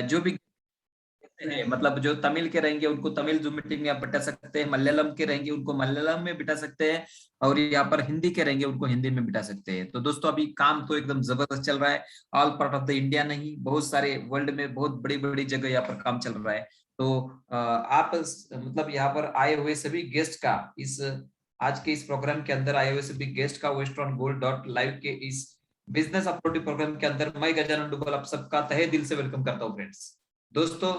जो भी हैं, मतलब जो तमिल के रहेंगे उनको तमिल जूम मीटिंग में आप बिठा सकते हैं, मलयालम के रहेंगे उनको मलयालम में बिठा सकते हैं, और यहाँ पर हिंदी के रहेंगे उनको हिंदी में बिठा सकते हैं। तो दोस्तों अभी काम तो एकदम जबरदस्त चल रहा है, all part of the India नहीं, बहुत सारे वर्ल्ड में बहुत बड़ी बड़ी जगह यहाँ पर काम चल रहा है। तो आप मतलब यहाँ पर आए हुए सभी गेस्ट का, इस आज के इस प्रोग्राम के अंदर आए हुए सभी गेस्ट का वेस्टर्न गोल्ड डॉट लाइव के इस बिजनेस अपॉर्चुनिटी प्रोग्राम के अंदर मैं गजानन डुगल आप सबका तहे दिल से वेलकम करता हूँ फ्रेंड्स। दोस्तों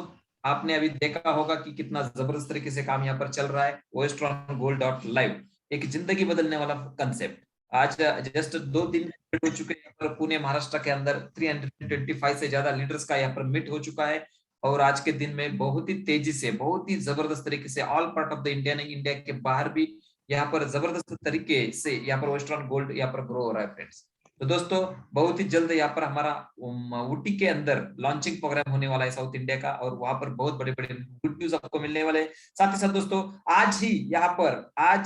आपने अभी देखा होगा कि कितना जबरदस्त तरीके से काम यहाँ पर चल रहा है, वेस्टर्न गोल्ड डॉट लाइव एक जिंदगी बदलने वाला कंसेप्ट। आज जस्ट 2 दिन हो चुके हैं यहाँ पर पुणे महाराष्ट्र के अंदर 325 से ज्यादा लीडर्स का यहाँ पर मीट हो चुका है, और आज के दिन में बहुत ही तेजी से बहुत ही जबरदस्त तरीके से all part of the India नहीं, इंडिया के बाहर भी यहाँ पर जबरदस्त तरीके से यहाँ पर वेस्टर्न गोल्ड यहाँ पर ग्रो हो रहा है फ्रेंड्स। तो दोस्तों बहुत ही जल्द यहाँ पर हमारा ऊटी के अंदर लॉन्चिंग प्रोग्राम होने वाला है साउथ इंडिया का, और वहां पर बहुत बड़े बड़े गुड न्यूज आपको मिलने वाले हैं। साथ ही साथ दोस्तों आज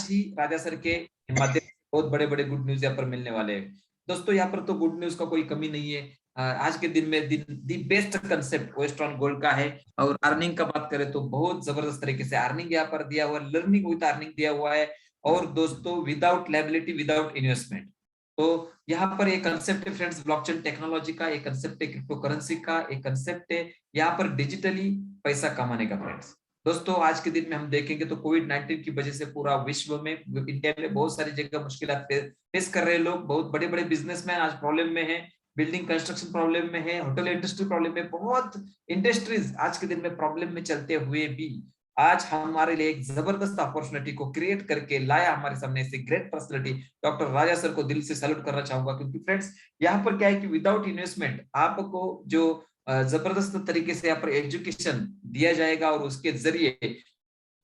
ही राजा सर के माध्यम से बहुत बड़े बड़े गुड न्यूज यहाँ पर मिलने वाले हैं। दोस्तों यहाँ पर तो गुड न्यूज का कोई कमी नहीं है। आज के दिन में the best concept western gold का है, और अर्निंग का बात करें तो बहुत जबरदस्त तरीके से अर्निंग यहाँ पर दिया हुआ है, लर्निंग विद अर्निंग दिया हुआ है, और दोस्तों विदाउट लायबिलिटी विदाउट इन्वेस्टमेंट। तो यहाँ पर एक कंसेप्ट है फ्रेंड्स ब्लॉकचेन टेक्नोलॉजी का, एक कंसेप्ट है क्रिप्टो करेंसी का, एक कंसेप्ट है यहाँ पर डिजिटली पैसा कमाने का फ्रेंड्स। दोस्तों आज के दिन में हम देखेंगे तो कोविड-19 की वजह से पूरा विश्व में, इंडिया में बहुत सारी जगह मुश्किलात फेस कर रहे हैं लोग, बहुत बड़े बड़े बिजनेसमैन आज प्रॉब्लम में है, बिल्डिंग कंस्ट्रक्शन प्रॉब्लम में है, होटल इंडस्ट्री प्रॉब्लम में, बहुत इंडस्ट्रीज आज के दिन में प्रॉब्लम में चलते हुए भी आज हमारे लिए एक जबरदस्त अपॉर्चुनिटी को क्रिएट करके लाया हमारे सामने से ग्रेट पर्सनालिटी डॉक्टर राजा सर को दिल से सैल्यूट करना चाहूंगा। क्योंकि फ्रेंड्स यहाँ पर क्या है कि विदाउट इन्वेस्टमेंट आपको जो जबरदस्त तरीके से यहाँ पर एजुकेशन दिया जाएगा, और उसके जरिए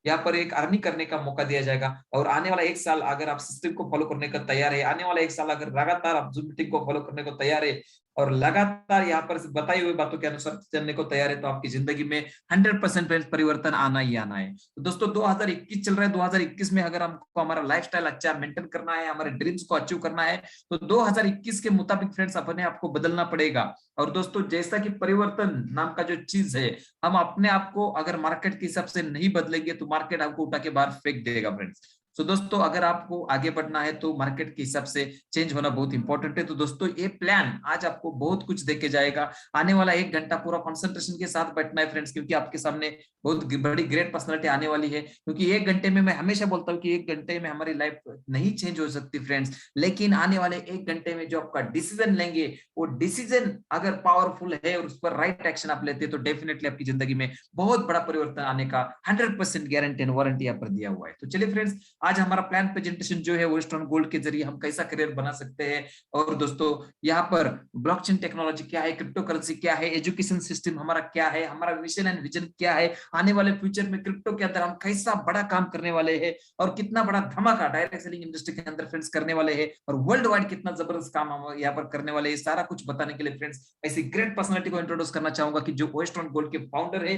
यहाँ पर एक अर्निंग करने का मौका दिया जाएगा। और आने वाला 1 साल अगर आप सिस्टम को फॉलो करने का तैयार है, आने वाला 1 साल अगर लगातार आप जूम मीटिंग को फॉलो करने को तैयार है, और लगातार यहाँ पर बताई हुई बातों के अनुसार चलने को तैयार है, तो आपकी जिंदगी में 100% परिवर्तन आना ही आना है। तो दोस्तों 2021 चल रहा है, 2021 में अगर हमको हमारा लाइफस्टाइल अच्छा मेंटेन करना है, हमारे ड्रीम्स को अचीव करना है, तो 2021 के मुताबिक फ्रेंड्स अपने आप को बदलना पड़ेगा। और दोस्तों जैसा कि परिवर्तन नाम का जो चीज है, हम अपने आप को अगर मार्केट के हिसाब से नहीं बदलेंगे तो मार्केट आपको उठा के बाहर फेंक देगा फ्रेंड्स। तो दोस्तों अगर आपको आगे बढ़ना है तो मार्केट के हिसाब से चेंज होना बहुत इंपॉर्टेंट है। तो दोस्तों ये प्लान आज आपको बहुत कुछ देके जाएगा। आने वाला 1 घंटा पूरा कंसंट्रेशन के साथ बैठना है फ्रेंड्स, क्योंकि आपके सामने बहुत बड़ी ग्रेट पर्सनालिटी आने वाली है। क्योंकि 1 घंटे में, मैं हमेशा बोलता हूँ कि 1 घंटे में हमारी लाइफ नहीं चेंज हो सकती फ्रेंड्स, लेकिन आने वाले 1 घंटे में जो आपका डिसीजन लेंगे, वो डिसीजन अगर पावरफुल है और उस पर राइट एक्शन आप लेते हैं, तो डेफिनेटली आपकी जिंदगी में बहुत बड़ा परिवर्तन आने का 100% गारंटी एंड वारंटी यहाँ पर दिया हुआ है। तो चलिए फ्रेंड्स आज हमारा प्लान प्रेजेंटेशन जो है वेस्टर्न गोल्ड के जरिए हम कैसा करियर बना सकते हैं, और दोस्तों यहाँ पर ब्लॉकचेन टेक्नोलॉजी क्या है, क्रिप्टो करेंसी क्या है, एजुकेशन सिस्टम हमारा क्या है, हमारा मिशन एंड विजन क्या है, आने वाले फ्यूचर में क्रिप्टो के अंदर हम कैसा बड़ा काम करने वाले हैं, और कितना बड़ा धमाका डायरेक्ट सेलिंग इंडस्ट्री के अंदर फ्रेंड्स करने वाले हैं, और वर्ल्ड वाइड कितना जबरदस्त काम हम यहाँ पर करने वाले हैं, सारा कुछ बताने के लिए फ्रेंड्स ऐसी ग्रेट पर्सनालिटी को इंट्रोड्यूस करना चाहूंगा कि जो वेस्टर्न गोल्ड के फाउंडर है,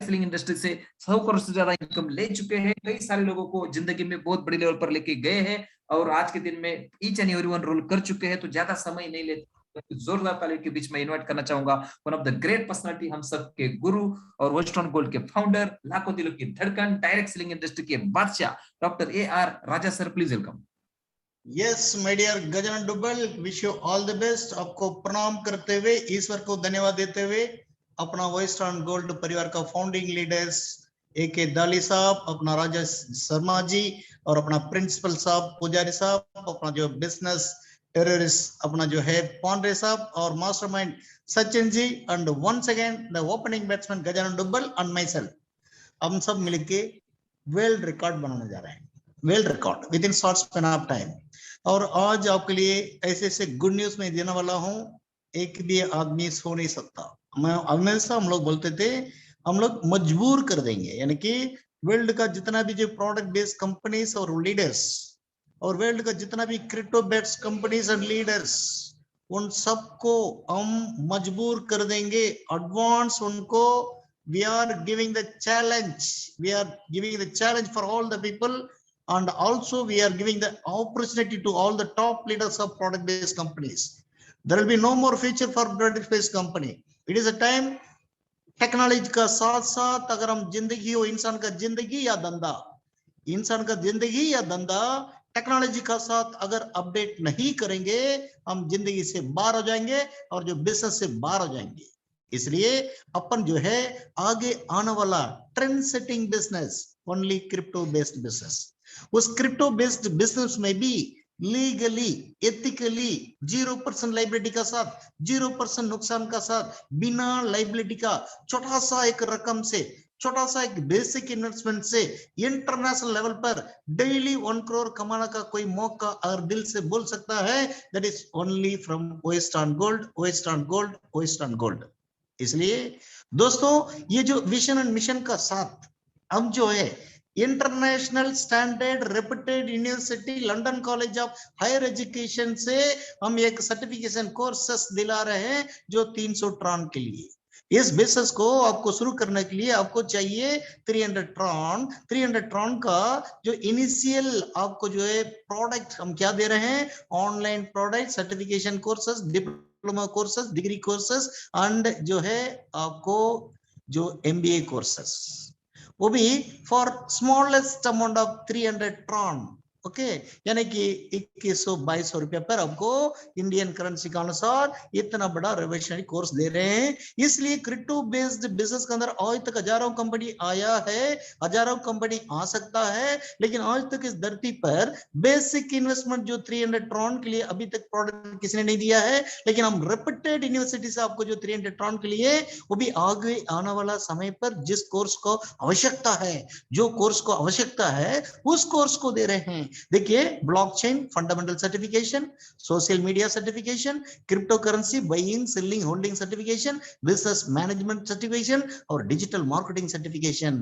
सेलिंग इंडस्ट्री से 100 करोड़ से ज्यादा इनकम ले चुके हैं, कई सारे लोगों को जिंदगी में बहुत बड़ी लेवल पर लेके गए हैं, और आज के दिन में ईच एंड एवरीवन रोल कर चुके हैं। तो ज्यादा समय नहीं लेते, तो जोरदार ताली के बीच में इनवाइट करना चाहूंगा one of the great personality, हम सब के गुरु और वेस्टर्न गोल्ड के फाउंडर, लाखों दिलों की धड़कन, डायरेक्ट सेलिंग इंडस्ट्री के बादशाह doctor AR Raja sir, please welcome. Yes my dear Gajanan Dugal, wish you all the best. आपको प्रणाम करते हुए, ईश्वर को धन्यवाद देते हुए, अपना वेस्टर्न गोल्ड परिवार का फाउंडिंग लीडर्स AK दाली साहब, अपना राजा शर्मा जी, और अपना प्रिंसिपल साहब पुजारी साहब, अपना जो बिजनेस टेररिस्ट अपना जो है पांडे साहब, और mastermind Sachin ji, and once again the opening batsman Gajanan Dugal and myself, हम सब मिलके वर्ल्ड रिकॉर्ड बनाने जा रहे हैं, world record within short span of time. और आज आपके लिए ऐसे ऐसे गुड न्यूज में देने वाला हूँ, एक भी आदमी सो नहीं सकता। मैं हमेशा हम लोग बोलते थे हम लोग मजबूर कर देंगे, यानी कि वर्ल्ड का जितना भी जो प्रोडक्ट बेस्ड कंपनीज और लीडर्स, और वर्ल्ड का जितना भी crypto based companies and leaders, उन सबको हम मजबूर कर देंगे, एडवांस उनको we are giving the challenge, we are giving the challenge for all the people, and also we are giving the opportunity to all the top leaders of product based companies. There will be no more future for product based company. It is a time technology का साथ साथ अगर हम जिंदगी हो, इंसान का जिंदगी या धंधा, इंसान का जिंदगी या धंधा टेक्नोलॉजी का साथ अगर अपडेट नहीं करेंगे, हम जिंदगी से बाहर हो जाएंगे और जो बिजनेस से बाहर हो जाएंगे। इसलिए अपन जो है आगे आने वाला trend setting business only crypto based business, उस क्रिप्टो बेस्ड बिजनेस में भी लीगली एथिकली 0% लाइबिलिटी का साथ, 0% नुकसान का साथ, बिना लाइबिलिटी का छोटा सा एक रकम से, छोटा सा एक बेसिक इन्वेस्टमेंट से इंटरनेशनल लेवल पर डेली 1 करोड़ कमाने का कोई मौका अगर दिल से बोल सकता है, that is only from western gold, western gold, western gold. इसलिए दोस्तों ये जो विजन एंड मिशन का साथ हम जो है international standard reputed university London college of higher education से हम एक सर्टिफिकेशन कोर्सेस दिला रहे हैं जो 300 ट्रॉन के लिए। इस बिजनेस को आपको शुरू करने के लिए आपको चाहिए 300 ट्रॉन। 300 ट्रॉन का जो इनिशियल आपको जो है प्रोडक्ट हम क्या दे रहे हैं, online product, certification courses, diploma courses, degree courses and जो है आपको जो MBA कोर्सेस, वो भी for smallest amount of 300 Tron. Okay, यानी कि 2100-2200 रुपया पर आपको इंडियन करेंसी के अनुसार इतना बड़ा रेवोल्यूशनरी कोर्स दे रहे हैं। इसलिए क्रिप्टो बेस्ड बिजनेस के अंदर आज तक हजारों कंपनी आया है, हजारों कंपनी आ सकता है, लेकिन आज तक इस धरती पर बेसिक इन्वेस्टमेंट जो 300 ट्रॉन के लिए अभी तक प्रोडक्ट किसी ने नहीं दिया है। लेकिन हम रेप्यूटेड यूनिवर्सिटी से आपको जो 300 ट्रॉन के लिए, वो भी आगे आने वाला समय पर जिस कोर्स को आवश्यकता है, जो कोर्स को आवश्यकता है उस कोर्स को दे रहे हैं। देखिए, blockchain fundamental certification, social media certification, crypto currency buying selling holding certification, business management certification और डिजिटल मार्केटिंग सर्टिफिकेशन।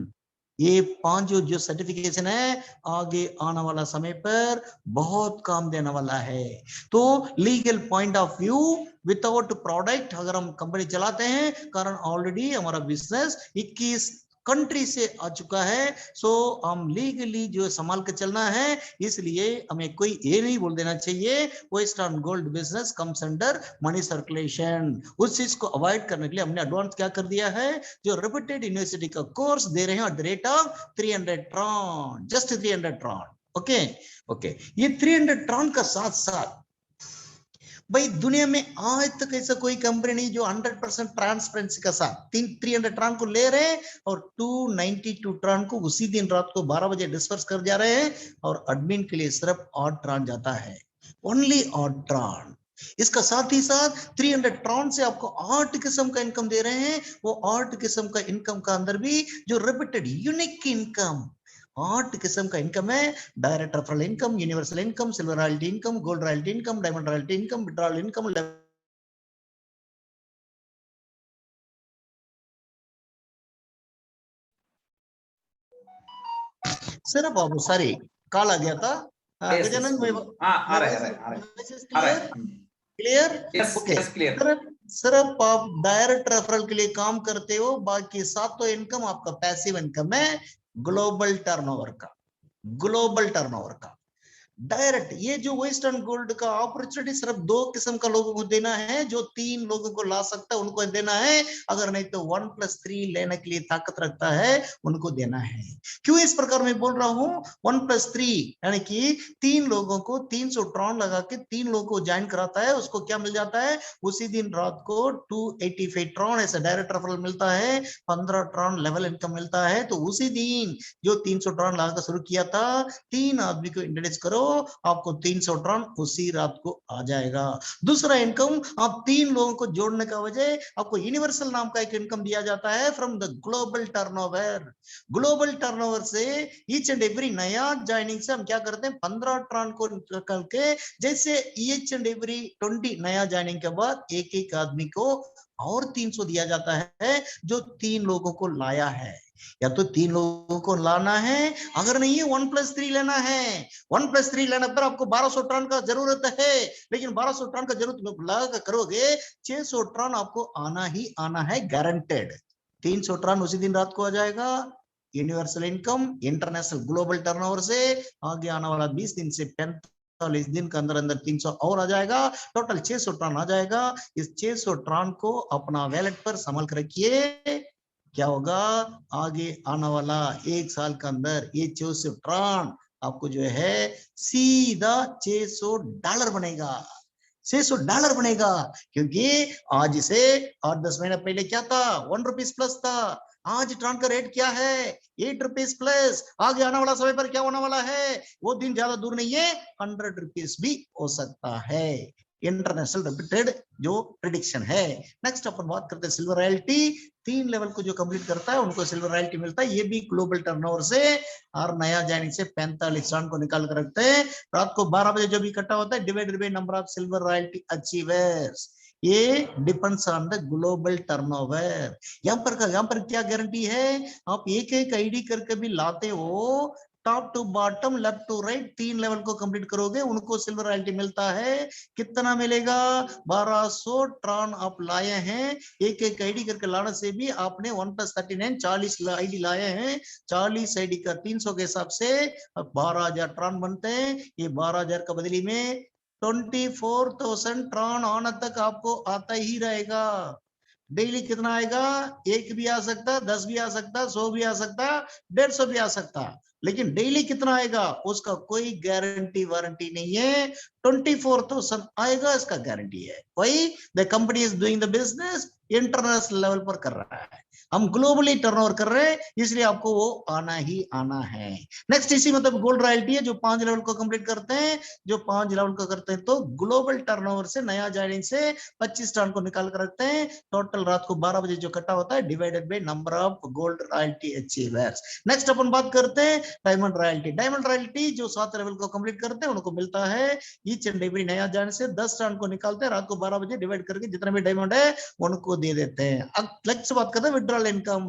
ये 5 जो सर्टिफिकेशन है आगे आने वाला समय पर बहुत काम देने वाला है। तो legal point of view without product अगर हम कंपनी चलाते हैं, कारण ऑलरेडी हमारा बिजनेस 21 कंट्री से आ चुका है, सो हम लीगली जो संभाल के चलना है। इसलिए हमें कोई ये नहीं बोल देना चाहिए western gold business comes under money circulation. उस चीज को अवॉइड करने के लिए हमने एडवांस क्या कर दिया है, जो रेप्यूटेड यूनिवर्सिटी का कोर्स दे रहे हैं at the rate of 300 Tron, just 300 Tron. Okay okay, ये 300 ट्रॉन का साथ साथ भाई दुनिया में आज तक ऐसा कोई कंपनी नहीं जो 100% ट्रांसपेरेंसी के साथ 300 ट्रांस को ले रहे हैं और 292 ट्रांस को उसी दिन रात को 12 बजे डिस्पर्स कर जा रहे हैं, और एडमिन के लिए सिर्फ 8 ट्रांस जाता है, ओनली 8 ट्रांस। इसका साथ ही साथ 300 ट्रॉन से आपको 8 किस्म का इनकम दे रहे हैं। वो 8 किस्म का इनकम का अंदर भी जो रिपीटेड यूनिक इनकम 8 किस्म का इनकम है, direct referral income, universal income, silver royalty income, gold royalty income, diamond royalty income, withdrawal income, सिर्फ बाबू सारी कॉल आ गया था गजानन में। आ रहा है क्लियर क्लियर ओके, सिर्फ आप डायरेक्ट रेफरल के लिए काम करते हो, बाकी सातों इनकम आपका पैसिव इनकम है ग्लोबल टर्नओवर का, ग्लोबल टर्नओवर का डायरेक्ट। ये जो वेस्टर्न गोल्ड का अपॉर्चुनिटी सिर्फ 2 किस्म का लोगों को देना है, जो 3 लोगों को ला सकता है उनको देना है, अगर नहीं तो 1+3 लेने के लिए ताकत रखता है उनको देना है। क्यों इस प्रकार मैं बोल रहा हूं 1+3, यानी कि 3 लोगों को 300 ट्रॉन लगा के 3 लोगों को ज्वाइन कराता है, उसको क्या मिल जाता है, उसी दिन रात को 285 ट्रॉन ऐसा डायरेक्ट रेफरल मिलता है, 15 ट्रॉन लेवल इनकम मिलता है। तो उसी दिन जो 300 ट्रॉन लगाकर शुरू किया था, 3 आदमी को इंट्रोड्यूस करो, आपको 300 ट्रॉन उसी रात को आ जाएगा। दूसरा इनकम, आप 3 लोगों को जोड़ने का वजह आपको यूनिवर्सल नाम का एक इनकम दिया जाता है from the global turnover. Global turnover से ईच एंड एवरी नया ज्वाइनिंग से हम क्या करते हैं, 15 ट्रॉन को निकाल के, जैसे ईच एंड एवरी 20 नया ज्वाइनिंग के बाद एक एक आदमी को और 300 दिया जाता है, जो 3 लोगों को लाया है। या तो 3 लोगों को लाना है, अगर नहीं है 1+3 लेना है। 1+3 लेने पर आपको 1200 टन का जरूरत है, लेकिन 1200 टन का जरूरत लगा करोगे 600 टन आपको आना ही आना है गारंटेड। 300 टन उसी दिन रात को आ जाएगा। Universal income international global turnover से आगे आने वाला 20 दिन से 45 दिन के अंदर अंदर 300 और आ जाएगा, टोटल 600 टन आ जाएगा। इस 600 टन को अपना वैलेट पर संभाल कर रखिए। क्या होगा आगे आने वाला 1 साल के अंदर ये जोसेफ ट्रॉन आपको जो है सीधा $600 बनेगा, $600 बनेगा। क्योंकि आज से 8-10 महीने पहले क्या था, ₹1 प्लस था। आज ट्रांस का रेट क्या है, ₹8 प्लस। आगे आने वाला समय पर क्या होने वाला है, वो दिन ज्यादा दूर नहीं है, ₹100 भी हो सकता है। इंटरनेशनल रिपीटेड जो प्रिडिक्शन है। नेक्स्ट अपन बात करते हैं सिल्वर रॉयल्टी। 3 लेवल को जो कंप्लीट करता है उनको सिल्वर रॉयल्टी मिलता है। ये भी ग्लोबल टर्नओवर से और नया ज्वाइनिंग से 45 रन को निकाल कर रखते हैं। रात को 12 बजे जो भी इकट्ठा होता है divided by number of silver royalty achievers, ये depends on the global turnover. यहाँ पर क्या गारंटी है, आप एक एक आईडी करके भी लाते हो, top to bottom left to right 3 level को कंप्लीट करोगे उनको सिल्वर रॉयल्टी मिलता है। कितना मिलेगा, 1200 ट्रॉन आप लाए हैं। एक एक आईडी करके लाने से भी आपने 1+39 40 आईडी लाए हैं। 40 आईडी का 300 के हिसाब से 12,000 ट्रॉन बनते हैं। ये 12,000 का बदली में 24,000 ट्रॉन आने तक आपको आता ही रहेगा। डेली कितना आएगा, 1 भी आ सकता, 10 भी आ सकता, 100 भी आ सकता, 150 भी आ सकता, लेकिन डेली कितना आएगा उसका कोई गारंटी वारंटी नहीं है। 24,000 आएगा इसका गारंटी है। वही the company is doing the business international level पर कर रहा है, हम ग्लोबली टर्नओवर कर रहे हैं, इसलिए आपको वो आना ही आना है। नेक्स्ट इसी मतलब गोल्ड रॉयल्टी है, जो 5 लेवल को कंप्लीट करते हैं, जो 5 लेवल को करते हैं तो ग्लोबल टर्नओवर से नया ज्वाइनिंग से 25 टन को निकाल कर रखते हैं। टोटल रात को 12 बजे जो इकट्ठा होता है divided by number of gold royalty achievers. Next अपन बात करते हैं डायमंड रॉयल्टी। डायमंड रॉयल्टी जो 7 लेवल को कंप्लीट करते हैं उनको मिलता है ईच एंड एवरी नया ज्वाइन से 10 टन को निकालते हैं, रात को 12 बजे डिवाइड करके जितने भी डायमंड है उनको दे देते हैं। अब नेक्स्ट बात करते हैं विड्रॉल इनकम।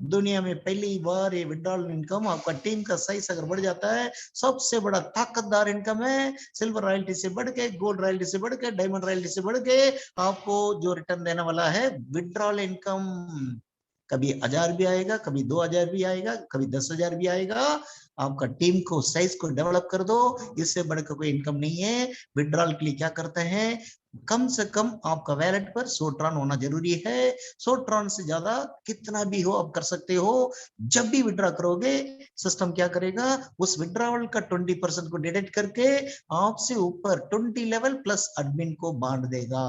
दुनिया में पहली बार ये विड्रॉल इनकम, आपका टीम का साइज अगर बढ़ जाता है, सबसे बड़ा ताकतदार इनकम है। सिल्वर रॉयल्टी से बढ़ के, गोल्ड रॉयल्टी से बढ़ के, डायमंड रॉयल्टी से बढ़ के आपको जो रिटर्न देने वाला है विड्रॉल इनकम। कभी 1000 भी आएगा, कभी 2000 भी आएगा, कभी 10,000 भी आएगा। आपका टीम को साइज को डेवलप कर दो, इससे बढ़कर कोई इनकम नहीं है। विड्रॉल के लिए क्या करते हैं, कम से कम आपका वैलेट पर 100 ट्रॉन होना जरूरी है। 100 ट्रॉन से ज्यादा कितना भी हो आप कर सकते हो। जब भी विड्रॉ करोगे सिस्टम क्या करेगा, उस विड्रॉवल का 20% को डिडक्ट करके आपसे ऊपर 20 लेवल प्लस एडमिन को बांट देगा।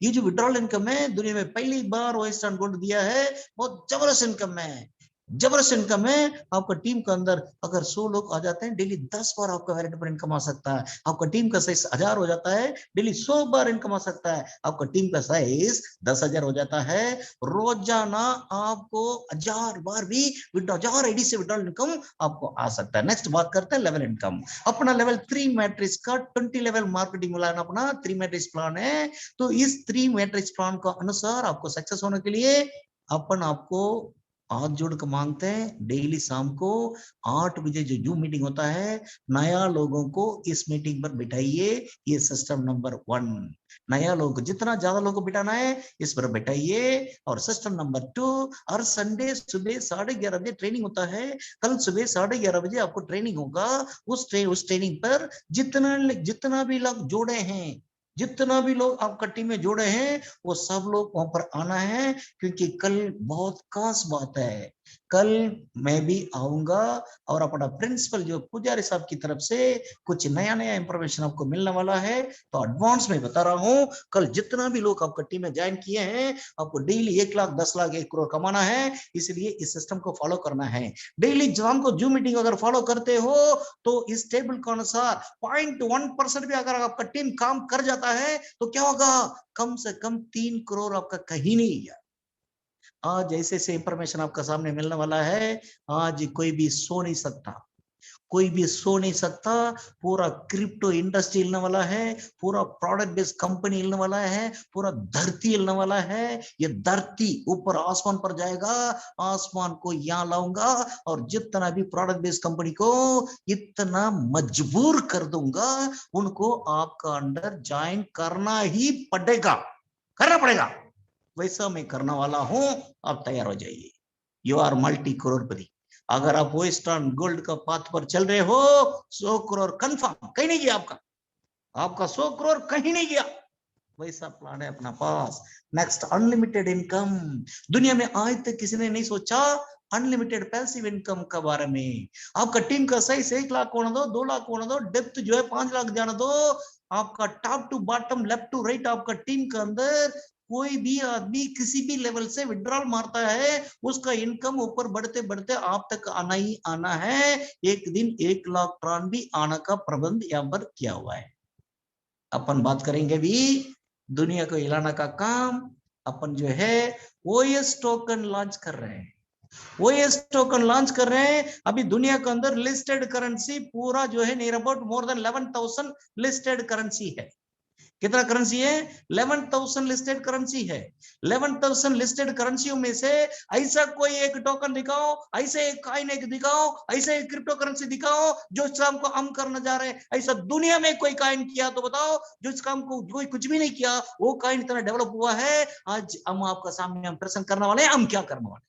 ये जो विड्रॉल इनकम है दुनिया में पहली बार वेस्टर्न गोल्ड दिया है, बहुत जबरदस्त इनकम है, जबरदस्त इनकम है। आपका टीम के अंदर अगर 100 लोग आ जाते हैं, डेली 10 बार आपका वैलेट पर इनकम आ सकता है। आपका टीम का साइज 1000 हो जाता है, डेली 100 बार इनकम आ सकता है। आपका टीम का साइज 10,000 हो जाता है, रोजाना आपको 1000 बार भी विड्रॉ, 1000 आईडी से विड्रॉल इनकम आपको आ सकता है। नेक्स्ट बात करते हैं लेवल इनकम। अपना लेवल 3 मैट्रिक्स का 20 लेवल मार्केटिंग प्लान, अपना 3 मैट्रिक्स प्लान है। तो इस 3 मैट्रिक्स प्लान का अनुसार आपको सक्सेस होने के लिए अपन आपको हाथ जोड़ कर मांगते हैं, डेली शाम को 8 बजे जो जूम मीटिंग होता है, नया लोगों को इस मीटिंग पर बिठाइए। ये सिस्टम नंबर 1, नया लोग जितना ज्यादा लोगों को बिठाना है इस पर बिठाइए। और सिस्टम नंबर 2, हर संडे सुबह 11:30 बजे ट्रेनिंग होता है। कल सुबह 11:30 बजे आपको ट्रेनिंग होगा। उस ट्रेनिंग पर जितना भी लोग जोड़े हैं, जितना भी लोग आपका टीम में जोड़े हैं, वो सब लोग वहां पर आना है, क्योंकि कल बहुत खास बात है। कल मैं भी आऊंगा और अपना प्रिंसिपल जो पुजारी साहब की तरफ से कुछ नया नया इंफॉर्मेशन आपको मिलने वाला है। तो एडवांस में बता रहा हूं, कल जितना भी लोग आपका टीम में ज्वाइन किए हैं, आपको डेली 1 लाख, 10 लाख, 1 करोड़ कमाना है। इसलिए इस सिस्टम को फॉलो करना है। डेली शाम को जूम मीटिंग अगर फॉलो करते हो तो इस टेबल के अनुसार 0.1% भी अगर आपका टीम काम कर जाता है तो क्या होगा, कम से कम 3 करोड़ आपका कहीं नहीं गया। आज ऐसे ऐसे इंफॉर्मेशन आपका सामने मिलने वाला है, आज कोई भी सो नहीं सकता, कोई भी सो नहीं सकता। पूरा क्रिप्टो इंडस्ट्री हिलने वाला है, पूरा प्रोडक्ट बेस्ड कंपनी हिलने वाला है, पूरा धरती हिलने वाला है। ये धरती ऊपर आसमान पर जाएगा, आसमान को यहाँ लाऊंगा और जितना भी प्रोडक्ट बेस्ड कंपनी को इतना मजबूर कर दूंगा, उनको आपका अंडर ज्वाइन करना ही पड़ेगा, करना पड़ेगा। वैसा मैं करने वाला हूं, आप तैयार हो जाइए। यू आर मल्टी करोड़पति। अगर आप वेस्टर्न गोल्ड का पाथ पर चल रहे हो, 100 करोड़ कंफर्म, कहीं नहीं गया आपका 100 करोड़ कहीं नहीं गया। वैसा प्लान है अपना पास। Next, unlimited income. दुनिया में आज तक किसी ने नहीं सोचा अनलिमिटेड पैसिव इनकम के बारे में। आपका टीम का साइज 1 लाख होना दो, 2 लाख होना दो, डेप्थ जो है 5 लाख जाना दो। आपका top to bottom, left to right, आपका टीम के अंदर कोई भी आदमी किसी भी लेवल से विड्रॉल मारता है, उसका इनकम ऊपर बढ़ते बढ़ते आप तक आना ही आना है। एक दिन 1 लाख ट्रान भी आने का प्रबंध यहाँ पर किया हुआ है। अपन बात करेंगे भी दुनिया को हिलाने का काम। अपन जो है ओएस टोकन लॉन्च कर रहे हैं। ओएस टोकन लॉन्च कर रहे हैं। अभी दुनिया के अंदर लिस्टेड करेंसी पूरा जो है near about more than 11,000 listed currency है। कितना करेंसी है? 11,000 लिस्टेड करेंसी है। 11,000 लिस्टेड करेंसियों में से ऐसा कोई एक टोकन दिखाओ, ऐसे एक कॉइन एक दिखाओ, ऐसे एक क्रिप्टो करेंसी दिखाओ जो इस काम को हम करने जा रहे हैं। ऐसा दुनिया में कोई कॉइन किया तो बताओ। जो इस काम को कोई कुछ भी नहीं किया, वो कॉइन इतना डेवलप हुआ है। आज हम आपका सामने हम प्रेजेंट करने वाले हैं। हम क्या करने वाले,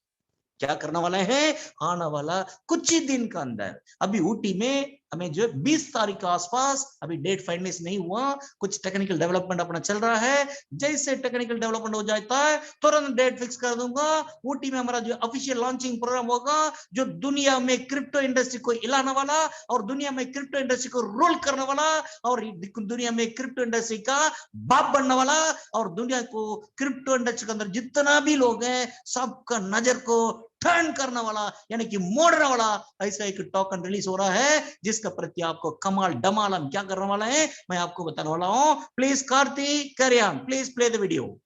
क्या करने वाले हैं? आने वाला कुछ ही दिन के अंदर अभी ऊटी में हमें जो 20 तारीख के आसपास, अभी डेट फाइनलाइज नहीं हुआ, कुछ टेक्निकल डेवलपमेंट अपना चल रहा है। जैसे टेक्निकल डेवलपमेंट हो जाता है तुरंत डेट फिक्स कर दूंगा। ऊटी में हमारा जो ऑफिशियल लॉन्चिंग प्रोग्राम होगा, जो दुनिया में क्रिप्टो इंडस्ट्री को हिलाने वाला और दुनिया में क्रिप्टो इंडस्ट्री को रूल करने वाला और दुनिया में क्रिप्टो इंडस्ट्री का बाप बनने वाला और दुनिया को क्रिप्टो इंडस्ट्री के अंदर जितना भी लोग हैं सबका नजर को टर्न करने वाला, यानी कि मोड़ने वाला ऐसा एक टोकन रिलीज हो रहा है, जिसका प्रति आपको कमाल डमाल हम क्या करने वाला है मैं आपको बताने वाला हूं। Please Karti carry on, please play the video.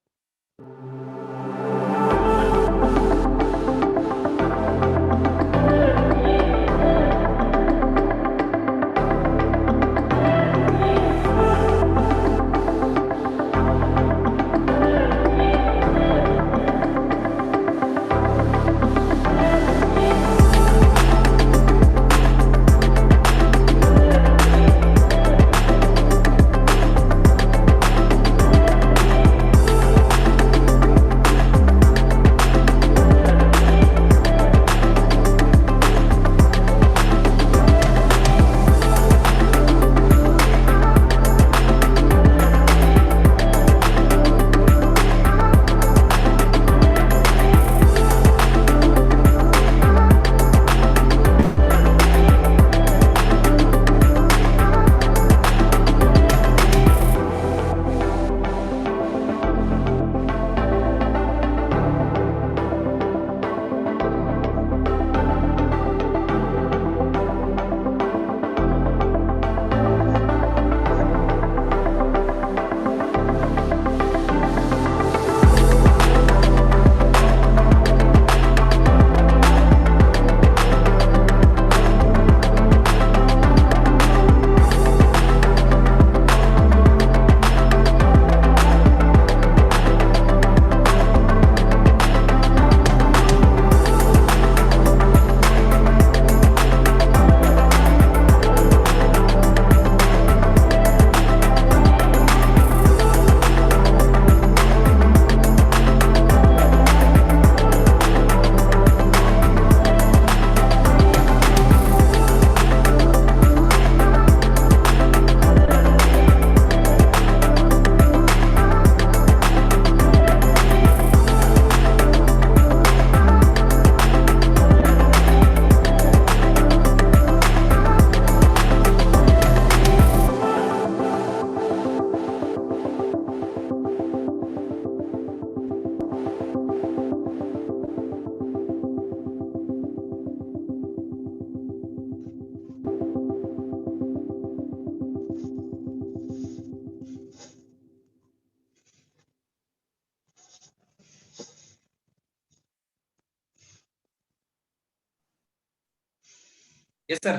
Yes sir.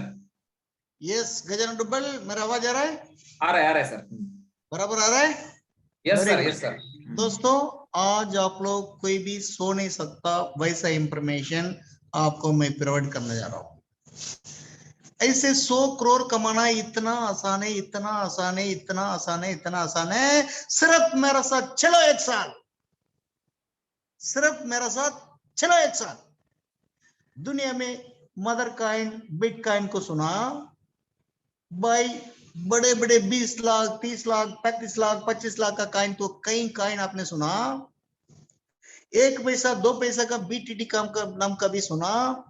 Yes Gajanan double, मेरा आवाज आ रहा है? आ रहा है सर, बराबर आ रहा है? Yes Very sir, good. Yes sir. दोस्तों, आज आप लोग कोई भी सो नहीं सकता वैसा इंफॉर्मेशन आपको मैं प्रोवाइड करने जा रहा हूं। ऐसे 100 करोड़ कमाना इतना आसान है, इतना आसान है, इतना आसान है, इतना आसान है। सिर्फ मेरा साथ चलो 1 साल, सिर्फ मेरा साथ चलो 1 साल। दुनिया में मदर कॉइन बिटकॉइन को सुना, भाई बड़े बड़े 20 लाख 30 लाख 35 लाख 25 लाख का कॉइन, तो कई कॉइन आपने सुना, 1 पैसा 2 पैसा का बीटीटी का नाम का भी सुना,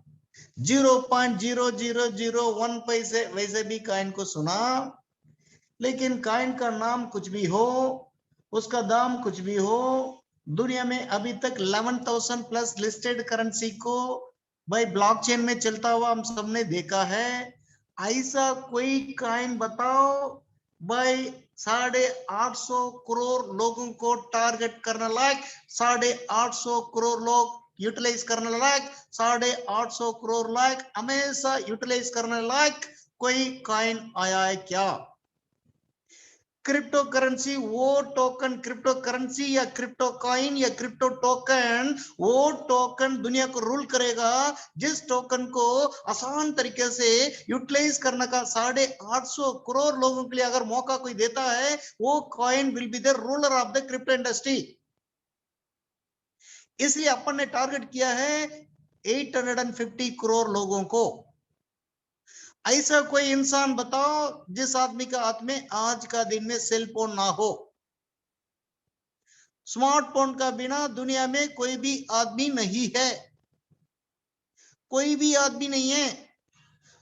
0.0001 पैसे वैसे भी कॉइन को सुना। लेकिन कॉइन का नाम कुछ भी हो, उसका दाम कुछ भी हो, दुनिया में अभी तक 11,000 प्लस लिस्टेड करेंसी को भाई ब्लॉकचेन में चलता हुआ हम सबने देखा है। ऐसा कोई कॉइन बताओ भाई 850 करोड़ लोगों को टारगेट करने लायक, 850 करोड़ लोग यूटिलाइज करने लायक, 850 करोड़ लायक हमेशा यूटिलाइज करने लायक कोई कॉइन आया है क्या? क्रिप्टो करेंसी वो टोकन, क्रिप्टो करेंसी या क्रिप्टो कॉइन या क्रिप्टो टोकन, वो टोकन दुनिया को रूल करेगा जिस टोकन को आसान तरीके से यूटिलाइज करने का 850 करोड़ लोगों के लिए अगर मौका कोई देता है, वो coin will be the ruler of the crypto industry. इसलिए अपन ने टारगेट किया है 850 करोड़ लोगों को। ऐसा कोई इंसान बताओ जिस आदमी का हाथ में आज का दिन में सेल फोन ना हो। स्मार्टफोन का बिना दुनिया में कोई भी आदमी नहीं है, कोई भी आदमी नहीं है।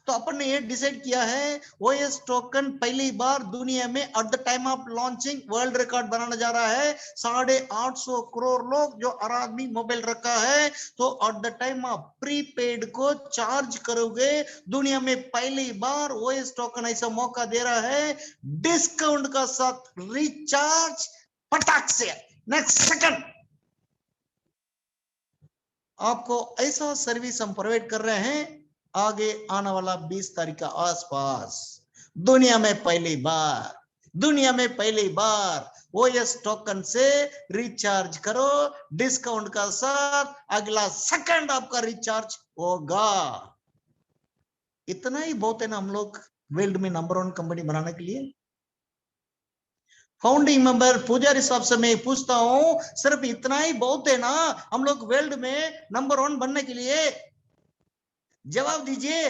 तो अपन ने ये डिसाइड किया है ओएस टोकन पहली बार दुनिया में at the time of launching world record बनाने जा रहा है। 850 करोड़ लोग जो हर आदमी मोबाइल रखा है, तो at the time of prepaid को चार्ज करोगे, दुनिया में पहली बार ओएस टोकन ऐसा मौका दे रहा है डिस्काउंट का साथ रिचार्ज पटाख से नेक्स्ट सेकंड आपको ऐसा सर्विस हम प्रोवाइड कर रहे हैं। आगे आने वाला 20 तारीख का आसपास दुनिया में पहली बार ओएस टोकन से रिचार्ज करो डिस्काउंट का साथ, अगला सेकंड आपका रिचार्ज होगा। इतना ही बहुत है ना हम लोग वर्ल्ड में नंबर 1 कंपनी बनाने के लिए। फाउंडिंग मेंबर पुजारी साहब से मैं पूछता हूं, सिर्फ इतना ही बहुत है ना हम लोग वर्ल्ड में नंबर 1 बनने के लिए? जवाब दीजिए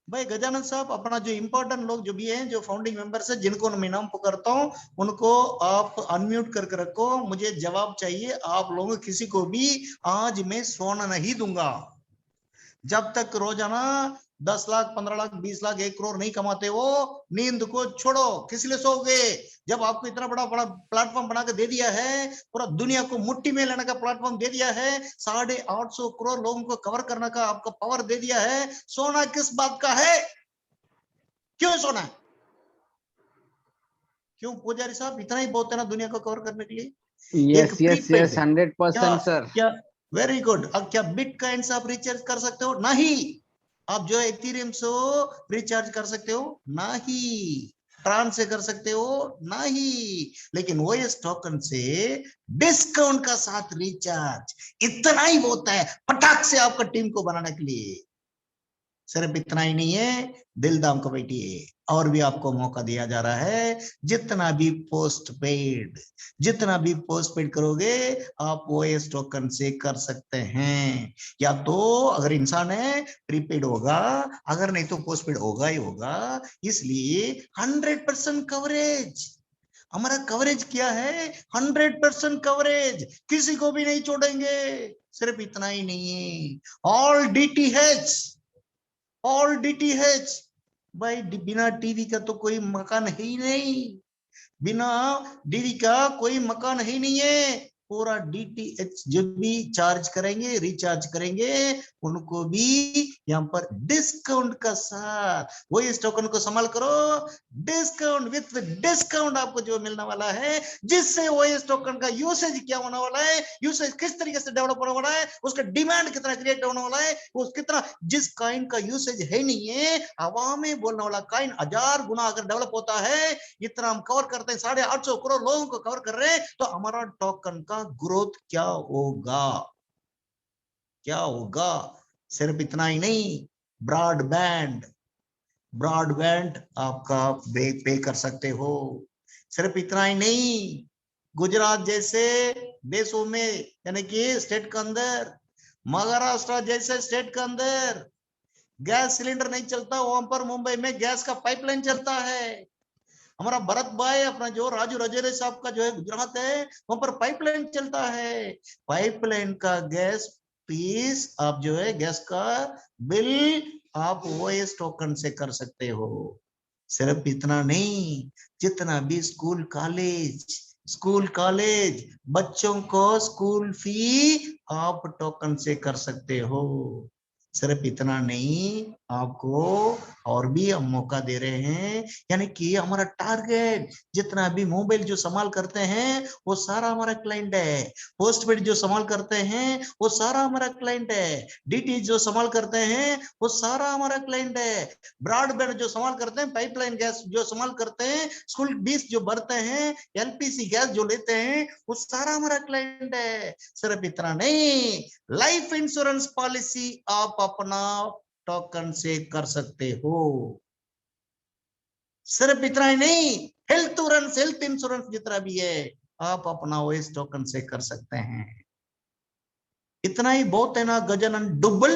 भाई। गजानन साहब, अपना जो इंपॉर्टेंट लोग जो भी हैं, जो फाउंडिंग मेंबर्स है, जिनको मैं नाम पुकारता हूं, उनको आप अनम्यूट करके रखो। मुझे जवाब चाहिए आप लोगों किसी को भी। आज मैं सोना नहीं दूंगा जब तक रोजाना 10 लाख 15 लाख 20 लाख 1 करोड़ नहीं कमाते हो। नींद को छोड़ो, किस लिए सोओगे? जब आपको इतना बड़ा बड़ा प्लेटफॉर्म बना के दे दिया है, पूरा दुनिया को मुट्ठी में लेने का प्लेटफॉर्म दे दिया है, 850 करोड़ लोगों को कवर करने का आपको पावर दे दिया है, सोना किस बात का है? क्यों सोना है? क्यों पुजारी साहब? इतना ही बहुत है ना दुनिया को कवर करने के लिए। Yes yes yes 100% sir. क्या वेरी गुड। अब क्या बिटकॉइन से आप रिचार्ज कर सकते हो? नहीं। आप जो इथेरियम से रिचार्ज कर सकते हो? नहीं। ट्रांस से कर सकते हो? नहीं। लेकिन ओएस टोकन से डिस्काउंट का साथ रिचार्ज, इतना ही होता है पटाख से आपका टीम को बनाने के लिए। सिर्फ इतना ही नहीं है, दिल दाम को बैठिए, और भी आपको मौका दिया जा रहा है। जितना भी पोस्ट पेड करोगे आप ओएस टोकन से कर सकते हैं। या तो अगर इंसान है प्रीपेड होगा, अगर नहीं तो पोस्ट पेड होगा ही होगा। इसलिए 100% कवरेज, हमारा कवरेज क्या है? 100% कवरेज, किसी को भी नहीं छोड़ेंगे। सिर्फ इतना ही नहीं है, ऑल डीटीएच भाई, बिना टीवी का तो कोई मकान है ही नहीं, बिना डीवी का कोई मकान है ही नहीं है। पूरा डीटीएच जो भी चार्ज करेंगे, रिचार्ज करेंगे, उनको भी यहाँ पर डिस्काउंट का साथ, वही इस टोकन को संभाल करो, डिस्काउंट विथ डिस्काउंट आपको जो मिलने वाला है, जिससे वही इस टोकन का यूसेज क्या होने वाला है, यूसेज किस तरीके से डेवलप होने वाला है, उसका डिमांड कितना क्रिएट होने वाला है, वो कितना, जिस कॉइन का यूसेज है नहीं है, हवा में बोलने वाला कॉइन 1000 गुना अगर डेवलप होता है, इतना हम कवर करते हैं, 850 करोड़ लोगों को कवर कर रहे हैं, तो हमारा टोकन का ग्रोथ क्या होगा? सिर्फ इतना ही नहीं, ब्रॉडबैंड आपका पे कर सकते हो। सिर्फ इतना ही नहीं, गुजरात जैसे देशों में, यानी कि स्टेट के अंदर, महाराष्ट्र जैसे स्टेट के अंदर गैस सिलेंडर नहीं चलता, वहां पर मुंबई में गैस का पाइपलाइन चलता है। हमारा भरत भाई अपना जो राजू रजेरे साहब का जो है गुजरात है, वहां पर पाइपलाइन चलता है। पाइपलाइन का गैस फीस आप जो है गैस का बिल आप ओएस टोकन से कर सकते हो। सिर्फ इतना नहीं, जितना भी स्कूल कॉलेज बच्चों को स्कूल फी आप टोकन से कर सकते हो। सिर्फ इतना नहीं, आपको और भी हम मौका दे रहे हैं, यानी कि हमारा टारगेट जितना भी मोबाइल जो संभाल करते हैं वो सारा हमारा क्लाइंट है। पोस्टपेड जो संभाल करते हैं वो सारा हमारा क्लाइंट है। डीटीएच जो संभाल करते हैं वो सारा हमारा क्लाइंट है। ब्रॉडबैंड जो संभाल करते हैं, पाइपलाइन गैस जो संभाल करते हैं, स्कूल फीस जो भरते हैं, एलपीसी गैस जो लेते हैं, वो सारा हमारा क्लाइंट है। सिर्फ इतना नहीं, लाइफ इंश्योरेंस पॉलिसी आप अपना टोकन से कर सकते हो। सिर्फ इतना ही नहीं, हेल्थ इंश्योरेंस जितना भी है आप अपना ओएस टोकन से कर सकते हैं। इतना ही बहुत है ना गजानन डुबल?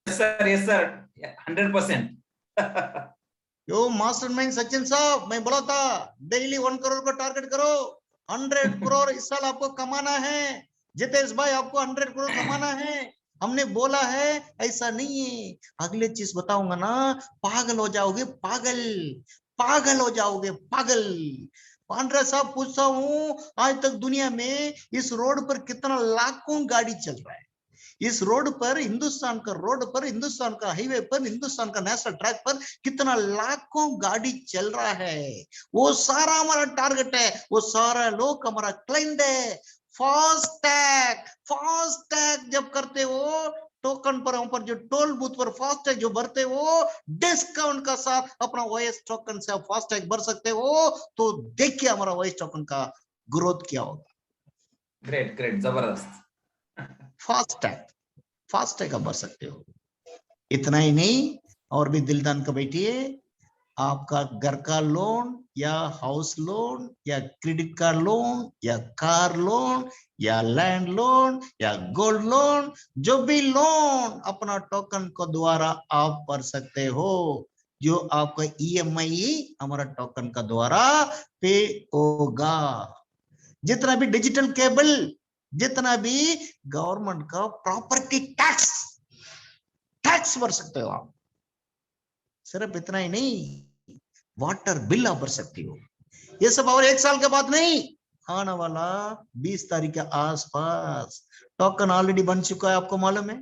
Yes sir 100%। यो मास्टरमाइंड सचिन साहब, मैं बोला था डेली 1 करोड़ को टारगेट करो। 100 करोड़ इस साल आपको कमाना है। जितेश भाई आपको 100 करोड़ कमाना है। हमने बोला है, ऐसा नहीं है। अगले चीज बताऊंगा ना, पागल हो जाओगे, पागल हो जाओगे, पागल। पांड्रा साहब पूछता हूँ, आज तक दुनिया में इस रोड पर कितना लाखों गाड़ी चल रहा है। इस रोड पर, हिंदुस्तान का हाईवे पर, हिंदुस्तान का नेशनल ट्रैक पर कितना लाखों गाड़ी चल रहा है। वो सारा हमारा टारगेट है, वो सारा लोग हमारा क्लाइंट है। फास्टैग जब करते हो टोकन पर, वहां पर जो टोल बूथ पर फास्टैग जो भरते हो, डिस्काउंट का साथ अपना ओएस टोकन से आप फास्टैग भर सकते हो। तो देखिए हमारा ओएस टोकन का ग्रोथ क्या होगा। ग्रेट जबरदस्त। फास्टैग आप भर सकते हो। इतना ही नहीं, और भी दिलदान का बैठिए, आपका घर का लोन या हाउस लोन या क्रेडिट कार्ड लोन या कार लोन या लैंड लोन या गोल्ड लोन, जो भी लोन अपना टोकन को द्वारा आप भर सकते हो। जो आपका ईएमआई हमारा टोकन का द्वारा पे होगा। जितना भी डिजिटल केबल, जितना भी गवर्नमेंट का प्रॉपर्टी टैक्स भर सकते हो आप। सिर्फ इतना ही नहीं, वाटर बिल आप भर सकते हो। ये सब और 1 साल के बाद नहीं, आने वाला 20 तारीख के आसपास। टोकन ऑलरेडी बन चुका है, आपको मालूम है।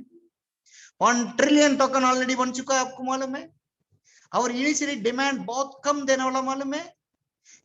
1 ट्रिलियन टोकन ऑलरेडी बन चुका है, आपको मालूम है। और इनिशियली डिमांड बहुत कम देने वाला मालूम है।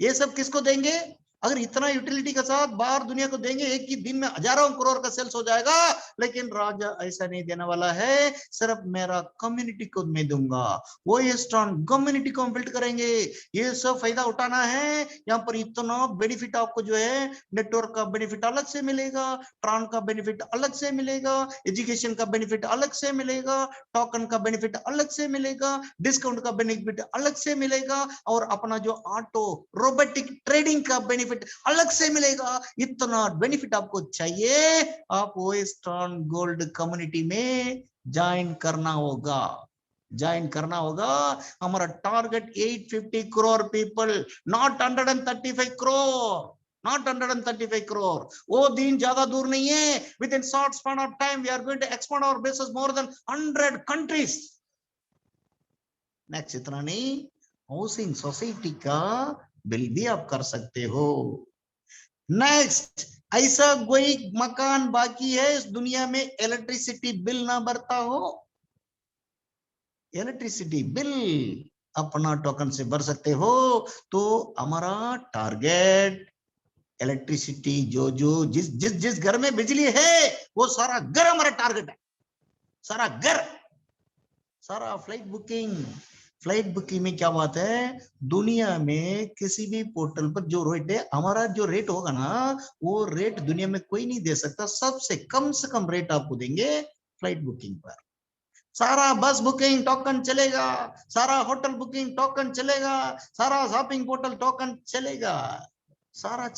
ये सब किसको देंगे? अगर इतना यूटिलिटी के साथ बाहर दुनिया को देंगे, एक ही दिन में हजारों करोड़ का सेल्स हो जाएगा। लेकिन राजा ऐसा नहीं देने वाला है, सिर्फ मेरा कम्युनिटी को मैं दूंगा। वो ये स्ट्रॉन्ग कम्युनिटी को बिल्ड करेंगे। ये सब फायदा उठाना है। यहाँ पर इतना बेनिफिट आपको जो है, नेटवर्क का बेनिफिट अलग से मिलेगा, ट्रांस का बेनिफिट अलग से मिलेगा, एजुकेशन का बेनिफिट अलग से मिलेगा, टोकन का बेनिफिट अलग से मिलेगा, डिस्काउंट का बेनिफिट अलग से मिलेगा, और अपना जो ऑटो रोबोटिक ट्रेडिंग का बेनिफिट अलग से मिलेगा। इतना बेनिफिट आपको चाहिए, आप वेस्टर्न गोल्ड कम्युनिटी में ज्वाइन करना होगा। हमारा target 850 crore people, not 135 crore, not 135 crore. वो दिन ज्यादा दूर नहीं है। Within short span of time, we are going to expand our business more than 100 countries. Next इतना नहीं, हाउसिंग सोसाइटी का बिल भी आप कर सकते हो। नेक्स्ट, ऐसा कोई मकान बाकी है इस दुनिया में इलेक्ट्रिसिटी बिल ना भरता हो? इलेक्ट्रिसिटी बिल अपना टोकन से भर सकते हो। तो हमारा टारगेट इलेक्ट्रिसिटी जिस घर में बिजली है, वो सारा घर हमारा टारगेट है। सारा घर, सारा फ्लाइट बुकिंग में क्या बात है, दुनिया में किसी भी पोर्टल पर जो रेट है, हमारा जो रेट होगा ना, वो रेट दुनिया में कोई नहीं दे सकता। सबसे कम से कम रेट आपको देंगे फ्लाइट बुकिंग पर। सारा बस बुकिंग टोकन चलेगा, सारा होटल बुकिंग टोकन चलेगा, सारा शॉपिंग पोर्टल टोकन चलेगा, सारा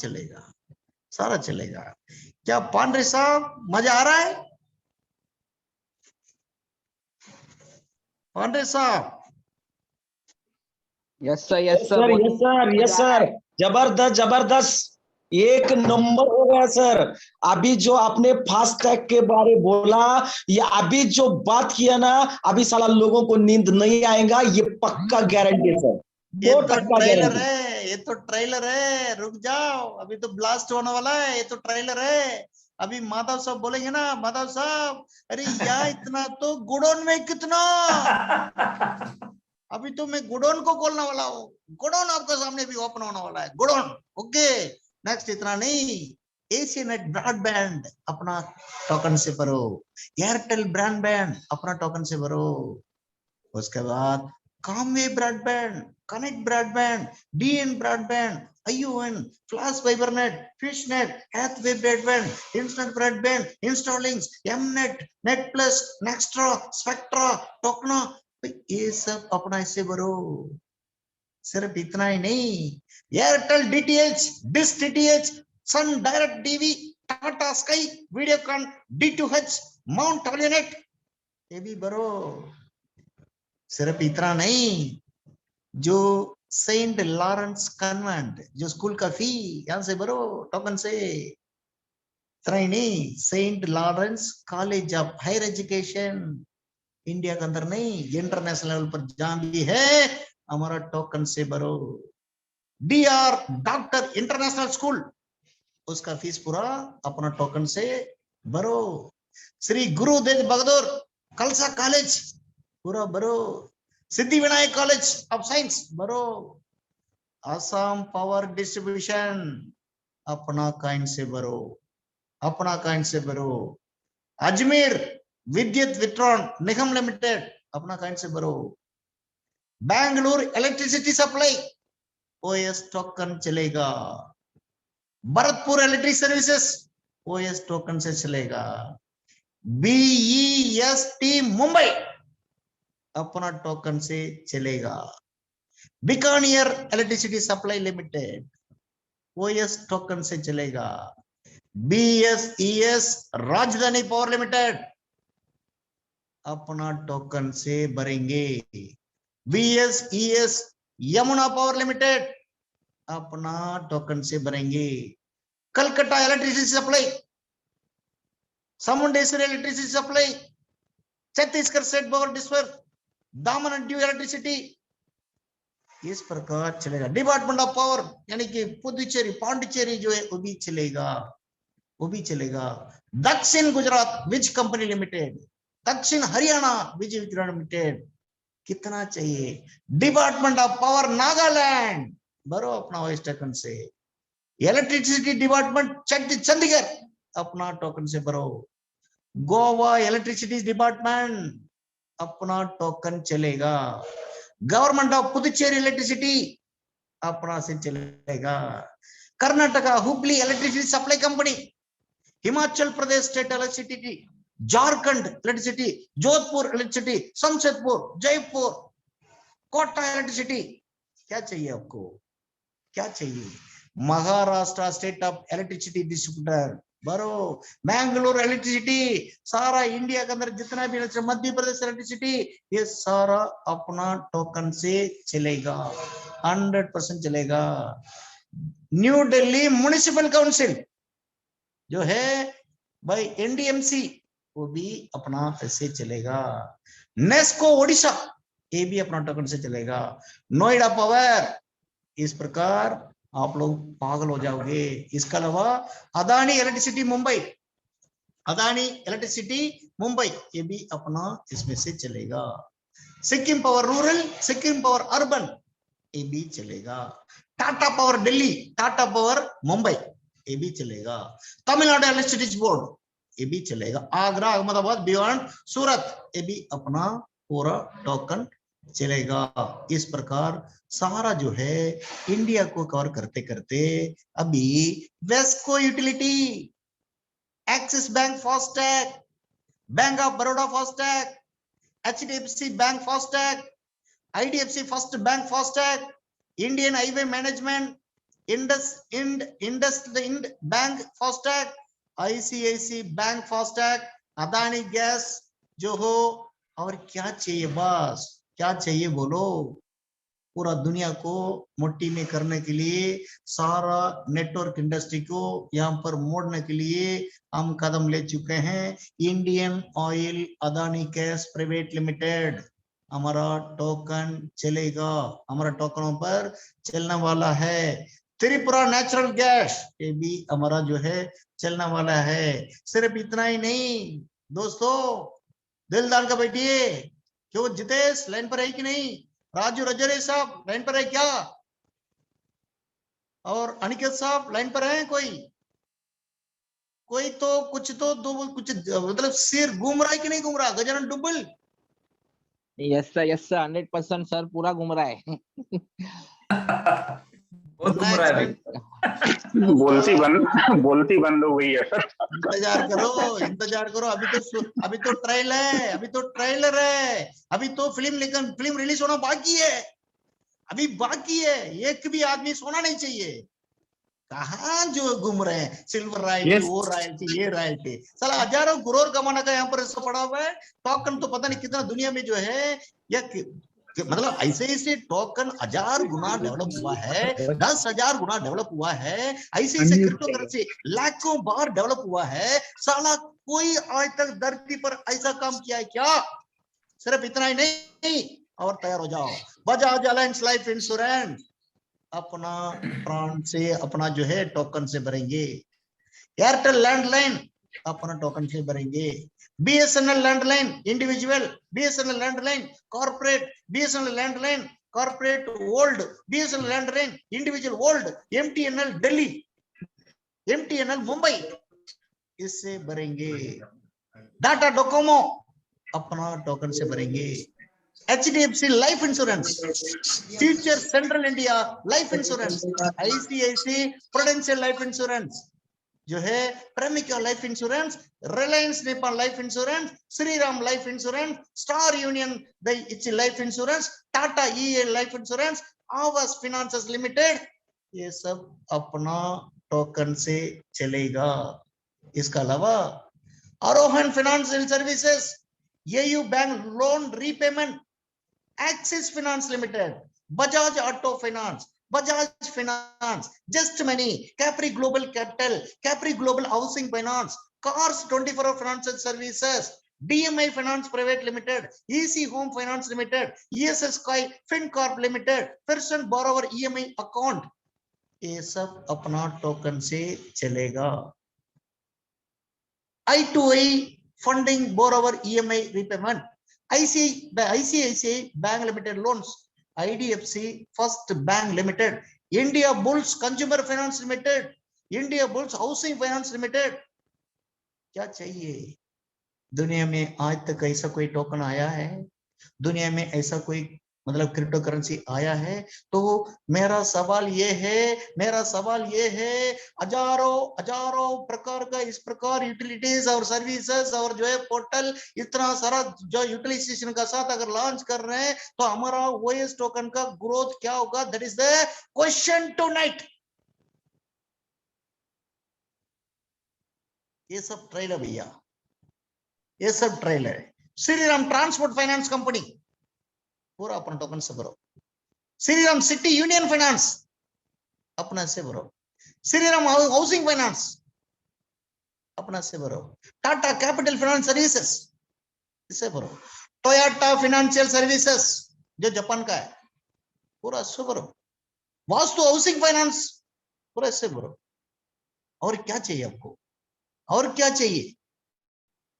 चलेगा। क्या पांडे साहब मजा आ रहा है? पांडे साहब। Yes sir, yes sir, sir, yes sir, yes sir, जबरदस्त जबरदस्त, एक नंबर हो गया सर। अभी जो आपने फास्टैग के बारे बोला, या अभी जो बात किया ना, अभी साला लोगों को नींद नहीं आएगा, ये पक्का गारंटी है सर, ये तो 100% ट्रेलर गारंटी। है, ये तो ट्रेलर है, रुक जाओ, अभी तो ब्लास्ट होने वाला है, ये तो ट्रेलर है। अभी माधव साहब बोलेंगे ना, माधव साहब, अरे यहाँ इतना तो गुडोन में कितना, अभी तो मैं गुडोन को खोलने वाला हूँ, गुडोन आपके सामने भी ओपन होने वाला है, गुडोन। ओके, नेक्स्ट इतना नहीं, एशियनेट ब्रॉडबैंड अपना टोकन से भरो, एयरटेल ब्रॉडबैंड अपना टोकन से भरो, उसके बाद Comway broadband, Connect broadband, DEN broadband, ION, Flash Fibernet, Fishnet, Hathway broadband, instant broadband, installings, Mnet, net plus, Nextra, Spectra, टोकना, ये सब अपना इससे भरो। सिर्फ इतना ही नहीं, Airtel DTH, dish DTH, Sun Direct DV, Tata Sky, Videocon, D2H, माउंट ऑलियनेट, ये भी भरो। सिर्फ इतना नहीं, जो सेंट लॉरेंस कन्वेंट, जो स्कूल का फी यहां से भरो टोकन से। इतना ही नहीं, Saint Lawrence college of higher education, India के अंदर नहीं, इंटरनेशनल लेवल पर जहां भी है, हमारा टोकन से भरो। DR डॉक्टर इंटरनेशनल स्कूल, उसका फीस पूरा अपना टोकन से भरो। श्री गुरु तेग बहादुर खालसा कॉलेज पूरा भरो। Siddhi Vinayak college of science भरो। असम पावर डिस्ट्रीब्यूशन अपना काइन से भरो, अपना काइन से भरो। अजमेर विद्युत वितरण निगम लिमिटेड अपना काइन से भरो। Bangalore electricity supply OS token चलेगा। Bharatpur electric services OS token से चलेगा। BEST मुंबई अपना टोकन से चलेगा। Bikaner electricity supply limited OS token से चलेगा। BSES राजधानी पावर लिमिटेड अपना टोकन से भरेंगे। BSES यमुना पावर लिमिटेड अपना टोकन से भरेंगे। Calcutta electricity supply, Chamundeshwari electricity supply, Chhattisgarh state power distribution, दामन एंड ड्यू इलेक्ट्रिसिटी, इस प्रकार चलेगा। डिपार्टमेंट ऑफ पावर यानी कि पुदुचेरी पांडिचेरी जो है वो भी चलेगा, वो भी चलेगा। दक्षिण गुजरात विज कंपनी लिमिटेड, दक्षिण हरियाणा विज वितरण लिमिटेड, कितना चाहिए। डिपार्टमेंट ऑफ पावर नागालैंड भरो अपना वॉइस टोकन से। इलेक्ट्रिसिटी डिपार्टमेंट चंडीगढ़ अपना टोकन से भरो। गोवा इलेक्ट्रिसिटी डिपार्टमेंट अपना टोकन चलेगा। गवर्नमेंट ऑफ पुदुचेरी इलेक्ट्रिसिटी अपना से चलेगा। Karnataka Hubli electricity supply company, Himachal Pradesh state electricity, Jharkhand electricity, Jodhpur electricity, Jamshedpur, Jaipur, Kota electricity, क्या चाहिए आपको, क्या चाहिए। Maharashtra state of electricity distributor भरो। मैंगलोर इलेक्ट्रिसिटी, सारा इंडिया के अंदर जितना भी मध्य प्रदेश इलेक्ट्रिसिटी, ये सारा अपना टोकन से चलेगा, 100% चलेगा। न्यू दिल्ली म्युनिसिपल काउंसिल जो है भाई NDMC, वो भी अपना ऐसे चलेगा। नेस्को ओडिशा, ये भी अपना टोकन से चलेगा। नोएडा पावर, इस प्रकार आप लोग पागल हो जाओगे। इसके अलावा अदानी इलेक्ट्रिसिटी मुंबई, अदानी इलेक्ट्रिसिटी मुंबई, ये भी अपना इसमें से चलेगा। Sikkim power rural, Sikkim power urban, ये भी चलेगा। टाटा पावर दिल्ली, टाटा पावर मुंबई, ये भी चलेगा। तमिलनाडु इलेक्ट्रिसिटी बोर्ड, ये भी चलेगा। आगरा, अहमदाबाद, भिवांड, सूरत, ये भी अपना पूरा टोकन चलेगा। इस प्रकार सारा जो है इंडिया को कवर करते करते अभी Wesco utility, axis bank FASTag, bank of Baroda FASTag, HDFC bank FASTag, IDFC first bank FASTag, Indian highway management, IndusInd bank FASTag, ICICI bank FASTag, Adani gas जो हो, और क्या चाहिए, बस क्या चाहिए बोलो। पूरा दुनिया को मुट्ठी में करने के लिए, सारा नेटवर्क इंडस्ट्री को यहाँ पर मोड़ने के लिए हम कदम ले चुके हैं। Indian oil Adani gas private limited, हमारा टोकन चलेगा, हमारा टोकनों पर चलने वाला है। त्रिपुरा नेचुरल गैस, ये भी हमारा जो है चलने वाला है। सिर्फ इतना ही नहीं दोस्तों, दिल डाल कर बैठिए। क्यों जितेश लाइन पर है कि नहीं? राजू रजरे साहब लाइन पर है क्या? और अनिकेत साहब लाइन पर है? कोई तो कुछ तो दो कुछ मतलब सिर घूम रहा है कि नहीं घूम रहा? गजानन डुबल, यस सर 100% सर, पूरा घूम रहा है। बहुत घूम रहा है भाई। बोलती बंद हो गई है सर। इंतजार करो, अभी तो ट्रायल है, अभी तो ट्रेलर है, अभी तो फिल्म रिलीज होना बाकी है, अभी बाकी है। एक भी आदमी सोना नहीं चाहिए। कहाँ जो घूम रहे हैं, सिल्वर रॉयल्टी, वो रॉयल्टी, ये रॉयल्टी, साला हजारों करोड़ कमाना का यहाँ पर पड़ा हुआ है। टोकन तो पता नहीं कितना दुनिया में जो है, या मतलब ऐसे टोकन 1000 गुना डेवलप हुआ है, 10,000 गुना डेवलप हुआ है, ऐसे क्रिप्टो करेंसी लाखों बार डेवलप हुआ है। साला कोई आज तक धरती पर ऐसा काम किया है क्या? सिर्फ इतना ही नहीं, और तैयार हो जाओ, बजाज अलायंस लाइफ इंश्योरेंस अपना प्राण से अपना जो है टोकन से भरेंगे। एयरटेल लैंडलाइन अपना टोकन से भरेंगे। BSNL landline individual, BSNL landline corporate, BSNL landline corporate world, BSNL landline individual world, MTNL Delhi, MTNL Mumbai, इससे भरेंगे। टाटा डोकोमो अपना टोकन से भरेंगे। HDFC life insurance, future central India life insurance, ICICI prudential life insurance जो है, प्रेमिका life insurance, Reliance Nepal life insurance, Shriram life insurance, star union life insurance, Tata EA life insurance, आवास finance limited, ये सब अपना टोकन से चलेगा। इसका अलावा Arohan financial services, AU bank loan repayment, Axis finance limited, Bajaj auto finance, Bajaj finance, just money, Capri global capital, Capri global housing finance, cars 24 financial services, DMI finance private limited, EC home finance limited, ESS sky fincorp limited, person borrower EMI account, ये सब अपना token से चलेगा। I2I funding borrower EMI repayment, ICICI bank limited loans, IDFC first bank limited, India bulls consumer finance limited, India bulls housing finance limited. क्या चाहिए? दुनिया में आज तक ऐसा कोई टोकन आया है? दुनिया में ऐसा कोई मतलब क्रिप्टो करेंसी आया है? तो मेरा सवाल ये है, हजारों प्रकार का इस प्रकार यूटिलिटीज और सर्विसेज और जो है पोर्टल, इतना सारा जो यूटिलाइजेशन का साथ अगर लॉन्च कर रहे हैं, तो हमारा OS टोकन का ग्रोथ क्या होगा? That is the question tonight. ये सब ट्रेल है भैया, ये सब ट्रेल है। श्रीराम ट्रांसपोर्ट फाइनेंस कंपनी पूरा अपना टोकन से भरो। श्रीराम सिटी यूनियन फाइनेंस अपना से भरो। श्रीराम हाउसिंग फाइनेंस अपना से भरो। टाटा कैपिटल फाइनेंस सर्विसेज इसे भरो। टोयोटा फाइनेंशियल सर्विसेज जो जापान का है, पूरा इससे भरो। वास्तु हाउसिंग फाइनेंस पूरा इससे भरो। और क्या चाहिए आपको? और क्या चाहिए?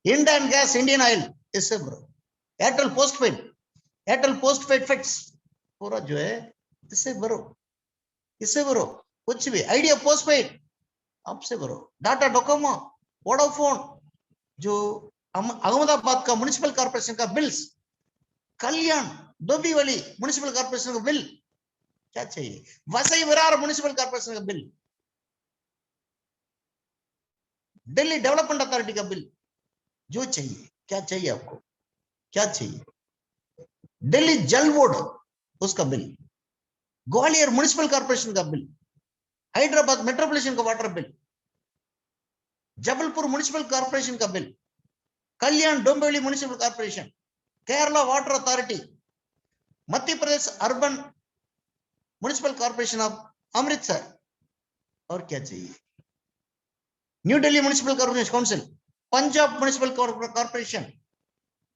इंडियन गैस, इंडियन ऑयल, इससे भरो। एयरटेल पोस्टपेड फिक्स पूरा जो है इससे भरो, इससे भरो। कुछ भी आइडिया पोस्टपेड आपसे भरो। डाटा डोकोमो, वोडाफोन, जो अहमदाबाद का म्युनिसिपल कॉर्पोरेशन का बिल्स, कल्याण डोंबिवली म्युनिसिपल कॉर्पोरेशन का बिल, क्या चाहिए? वसई विरार म्युनिसिपल कॉर्पोरेशन का बिल, दिल्ली डेवलपमेंट अथॉरिटी का बिल, जो चाहिए। क्या चाहिए आपको? क्या चाहिए? दिल्ली जल बोर्ड उसका बिल, ग्वालियर म्युनिसिपल कॉर्पोरेशन का बिल, हैदराबाद मेट्रोपॉलिटन का water bill, Jabalpur municipal corporation का bill, Kalyan Dombivli municipal corporation, Kerala water authority, Madhya Pradesh urban municipal corporation of Amritsar, और क्या चाहिए, new Delhi municipal corporation council, Punjab municipal corporation.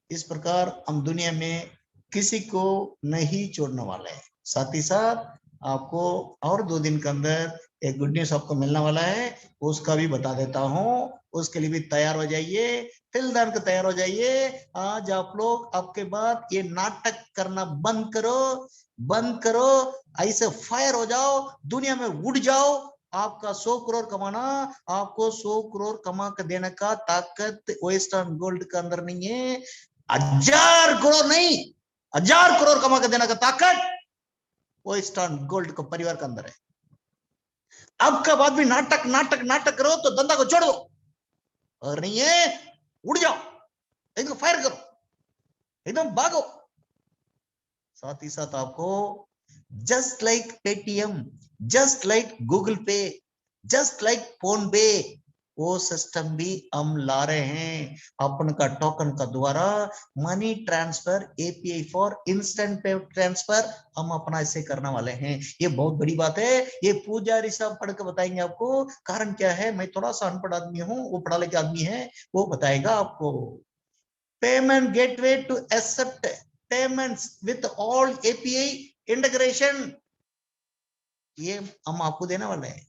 इस प्रकार हम दुनिया में किसी को नहीं छोड़ने वाले हैं। साथ ही साथ आपको और 2 दिन के अंदर एक गुड न्यूज आपको मिलने वाला है, उसका भी बता देता हूं। उसके लिए भी तैयार हो जाइए, तिलदान के तैयार हो जाइए। आज आप लोग आपके बाद ये नाटक करना बंद करो, बंद करो, ऐसे फायर हो जाओ, दुनिया में उड़ जाओ। आपका 100 करोड़ कमाना, आपको 100 करोड़ कमा के देने का ताकत वेस्टर्न गोल्ड के अंदर नहीं है। 1000 करोड़ नहीं, 1000 करोड़ कमा के देने का ताकत वेस्टर्न गोल्ड को परिवार के अंदर है। अब का बाद भी नाटक नाटक नाटक करो तो धंधा को छोड़ दो, और नहीं है उड़ जाओ, एकदम फायर करो, एकदम भागो। साथ ही साथ आपको just like Paytm, just like Google पे, जस्ट लाइक फोन पे, वो सिस्टम भी हम ला रहे हैं। अपन का टोकन का द्वारा money transfer, API for instant पे ट्रांसफर हम अपना ऐसे करने वाले हैं। ये बहुत बड़ी बात है, ये पुजारी साहब पढ़ के बताएंगे आपको। कारण क्या है, मैं थोड़ा सा अनपढ़ आदमी हूं, वो पढ़ा लिखा आदमी है, वो बताएगा आपको। Payment gateway to accept payments with all API integration, ये हम आपको देने वाले हैं।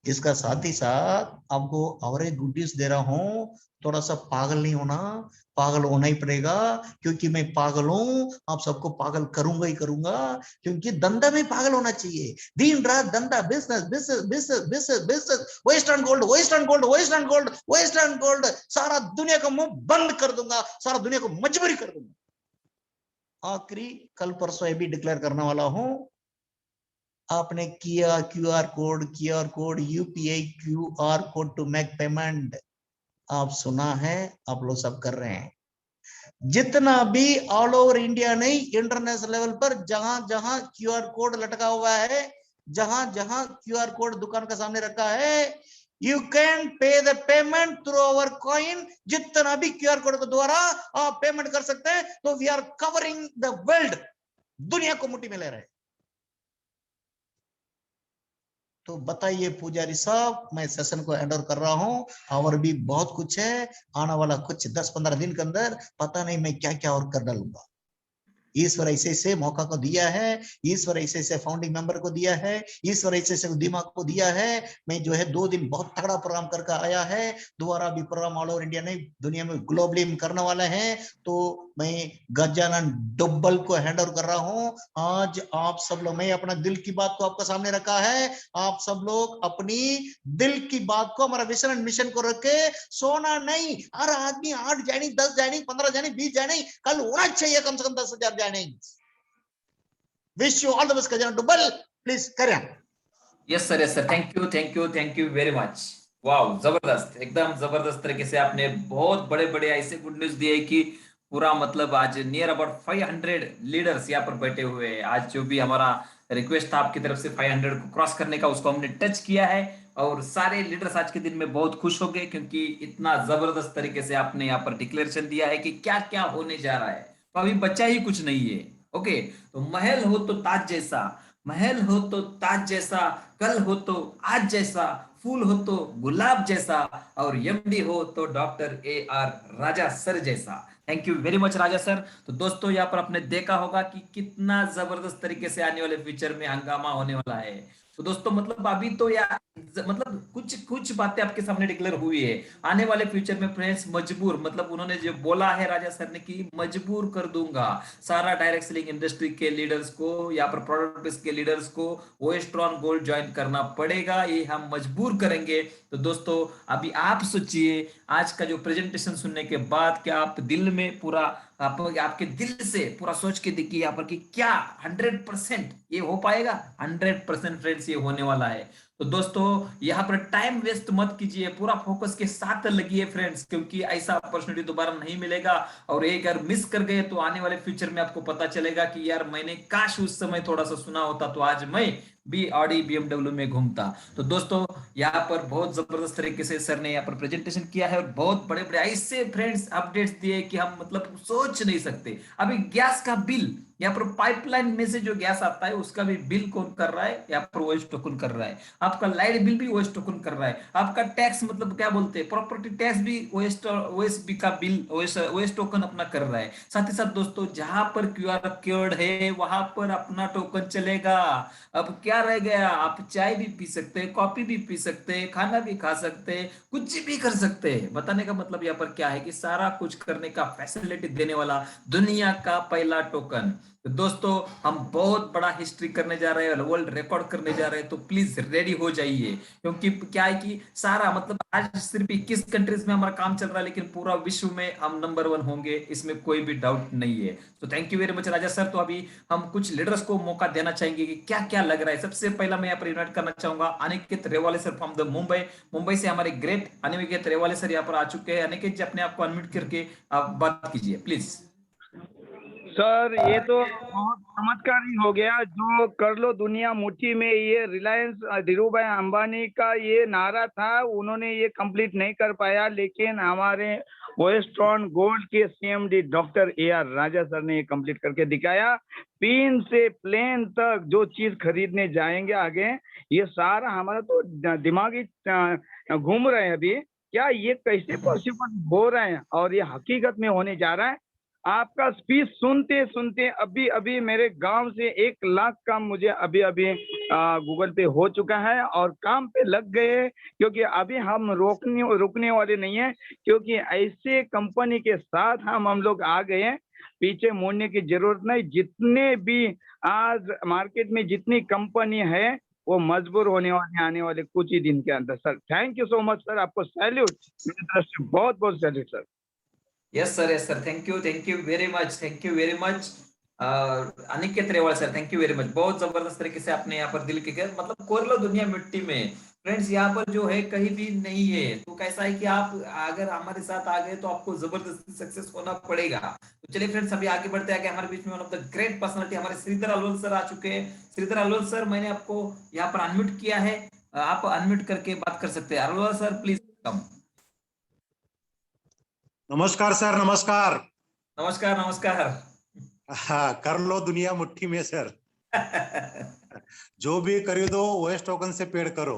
इसका साथ ही साथ आपको और एक गुड न्यूज दे रहा हूं, थोड़ा सा पागल नहीं होना, पागल होना ही पड़ेगा, क्योंकि मैं पागल हूं, आप सबको पागल करूंगा ही करूंगा, क्योंकि धंधा में पागल होना चाहिए। दिन रात धंधा, business business business business business, western gold western gold western gold western gold, सारा दुनिया का मुंह बंद कर दूंगा, सारा दुनिया को मजबूरी कर दूंगा। आखिरी कल परसों ये भी डिक्लेयर करने वाला हूं, आपने किया QR code UPI QR code to make payment, आप सुना है, आप लोग सब कर रहे हैं। जितना भी ऑल ओवर इंडिया नहीं, इंटरनेशनल लेवल पर जहां जहां क्यूआर कोड लटका हुआ है, जहां जहां क्यूआर कोड दुकान के सामने रखा है, you can pay the payment through our coin. जितना भी क्यूआर कोड के द्वारा आप पेमेंट कर सकते हैं, तो we are covering the world, दुनिया को मुट्ठी में ले रहे हैं। तो बताइए पुजारी साहब, मैं सेशन को एंड ओवर कर रहा हूं, और भी बहुत कुछ है आने वाला, कुछ 10-15 दिन के अंदर पता नहीं मैं क्या क्या और कर डालूंगा। ईश्वर ऐसे ऐसे मौका को दिया है, ईश्वर ऐसे ऐसे फाउंडिंग मेंबर को दिया है, ईश्वर ऐसे ऐसे दिमाग को दिया है। मैं जो है 2 दिन बहुत तगड़ा प्रोग्राम करके आया है, दोबारा भी प्रोग्राम ऑल ओवर इंडिया नहीं, दुनिया में ग्लोबली करने वाले हैं। तो मैं गजानन डुब्बल को हैंड ओवर कर रहा हूं। आज आप सब लोग, मैं अपना दिल की बात को आपके सामने रखा है, आप सब लोग अपनी दिल की बात को, हमारा विजन एंड मिशन को रखे, सोना नहीं। हर आदमी 8 ज्वाइनिंग, 10 ज्वाइनिंग, 15 ज्वाइनिंग, 20 ज्वाइनिंग कल होना चाहिए, कम से कम 10,000 joining. Wish you all the best Gajanan Dubbal, please करें। Yes sir, yes sir, thank you very much. Wow, जबरदस्त, एकदम जबरदस्त तरीके से आपने बहुत बड़े बड़े ऐसे गुड न्यूज दिए कि पूरा मतलब आज नियर अबाउट 500 लीडर्स यहाँ पर बैठे हुए हैं। आज जो भी हमारा रिक्वेस्ट था आपकी तरफ से 500 को क्रॉस करने का, उसको हमने टच किया है, और सारे लीडर्स आज के दिन में बहुत खुश हो गए, क्योंकि इतना जबरदस्त तरीके से आपने यहाँ पर डिक्लेरेशन दिया है कि क्या क्या होने जा रहा है। तो अभी बचा ही कुछ नहीं है। ओके, तो महल हो तो ताज जैसा, महल हो तो ताज जैसा, कल हो तो आज जैसा, फूल हो तो गुलाब जैसा, और एमडी हो तो डॉक्टर AR राजा सर जैसा। Thank you very much Raja sir. तो दोस्तों, यहाँ पर आपने देखा होगा कि कितना जबरदस्त तरीके से आने वाले फ्यूचर में हंगामा होने वाला है। तो दोस्तों, मतलब अभी तो यार मतलब कुछ कुछ बातें आपके सामने डिक्लेयर हुई है। आने वाले फ्यूचर में फ्रेंड्स मजबूर, मतलब उन्होंने जो बोला है राजा सर ने कि मजबूर कर दूंगा सारा डायरेक्ट सेलिंग इंडस्ट्री के लीडर्स को, यहाँ पर प्रोडक्ट बेस के लीडर्स को वेस्टर्न गोल्ड ज्वाइन करना पड़ेगा, ये हम मजबूर करेंगे। तो दोस्तों, अभी आप सोचिए, आज का जो प्रेजेंटेशन सुनने के बाद क्या आप दिल में पूरा आपके दिल से पूरा सोच के देखिए यहाँ पर कि क्या 100% ये हो पाएगा? 100% फ्रेंड्स ये होने वाला है। तो दोस्तों, यहाँ पर टाइम वेस्ट मत कीजिए, पूरा फोकस के साथ लगिए फ्रेंड्स, क्योंकि ऐसा अपॉर्चुनिटी दोबारा नहीं मिलेगा। और एक अगर मिस कर गए तो आने वाले फ्यूचर में आपको पता चलेगा कि यार मैंने काश उस समय थोड़ा सा सुना होता तो आज मैं भी ऑडी BMW में घूमता। तो दोस्तों यहाँ पर बहुत जबरदस्त तरीके से सर ने यहाँ पर प्रेजेंटेशन किया है और बहुत बड़े बड़े ऐसे फ्रेंड्स अपडेट्स दिए कि हम मतलब सोच नहीं सकते। अभी गैस का बिल, यहाँ पर पाइपलाइन में से जो गैस आता है उसका भी बिल कौन कर रहा है, यहाँ पर ओएस टोकन कर रहा है। आपका लाइट बिल भी ओएस टोकन कर रहा है। आपका टैक्स मतलब क्या बोलते हैं, प्रॉपर्टी टैक्स भी ओएसबी का बिल ओएस टोकन अपना कर रहा है। साथ ही साथ दोस्तों जहां पर क्यूआर कोड है वहां पर अपना टोकन चलेगा। अब क्या रह गया, आप चाय भी पी सकते हैं, कॉफी भी पी सकते हैं, खाना भी खा सकते हैं, कुछ भी कर सकते हैं। बताने का मतलब यहाँ पर क्या है कि सारा कुछ करने का फैसिलिटी देने वाला दुनिया का पहला टोकन। तो दोस्तों हम बहुत बड़ा हिस्ट्री करने जा रहे हैं, वर्ल्ड रिकॉर्ड करने जा रहे हैं, तो प्लीज रेडी हो जाइए। क्योंकि क्या है कि सारा मतलब आज सिर्फ 21 कंट्रीज में हमारा काम चल रहा है, लेकिन पूरा विश्व में हम नंबर 1 होंगे, इसमें कोई भी डाउट नहीं है। तो thank you very much Raja sir. तो अभी हम कुछ लीडर्स को मौका देना चाहेंगे कि क्या क्या लग रहा है। सबसे पहला मैं यहाँ पर इन्वाइट करना चाहूंगा Aniket Rewale sir from the Mumbai से हमारे ग्रेट अनिकेत रेवाले सर यहाँ पर आ चुके हैं। अनिकेत जी अपने आप को अनम्यूट करके आप बात कीजिए प्लीज। सर ये तो बहुत चमत्कार ही हो गया, जो कर लो दुनिया मुट्ठी में, ये रिलायंस धीरू भाई अंबानी का ये नारा था, उन्होंने ये कंप्लीट नहीं कर पाया, लेकिन हमारे वेस्टर्न गोल्ड के CMD doctor AR Raja sir ने ये कंप्लीट करके दिखाया। पिन से प्लेन तक जो चीज खरीदने जाएंगे आगे, ये सारा हमारा तो दिमाग ही घूम रहे हैं अभी, क्या ये कैसे पॉसिबल हो रहा है और ये हकीकत में होने जा रहा है। आपका स्पीच सुनते सुनते अभी अभी मेरे गांव से 1 लाख का मुझे अभी गूगल पे हो चुका है और काम पे लग गए, क्योंकि अभी हम रुकने वाले नहीं है, क्योंकि ऐसे कंपनी के साथ हम लोग आ गए हैं, पीछे मुड़ने की जरूरत नहीं। जितने भी आज मार्केट में जितनी कंपनी है वो मजबूर होने वाले आने वाले कुछ ही दिन के अंदर। Sir thank you so much sir, आपको सैल्यूट मेरी तरफ से, बहुत बहुत salute sir. Yes sir thank you very much Aniket Rewal sir, thank you very much. बहुत जबरदस्त तरीके से आपने यहाँ पर दिल के मतलब कोर लो दुनिया मिट्टी में फ्रेंड्स, यहाँ पर जो है कहीं भी नहीं है। तो कैसा है कि आप अगर हमारे साथ आ गए तो आपको जबरदस्ती सक्सेस होना पड़ेगा। तो चलिए फ्रेंड्स अभी आगे बढ़ते हैं। हमारे बीच में one of the great personality हमारे श्रीधर अल्वल सर आ चुके हैं। श्रीधर अल्वल सर मैंने आपको यहाँ पर अनम्यूट किया है, आप अनम्यूट करके बात कर सकते हैं। अल्वल सर प्लीज कम। नमस्कार सर, नमस्कार। नमस्कार। हाँ, कर लो दुनिया मुट्ठी में सर। जो भी खरीदो ओएस टोकन से पेड करो,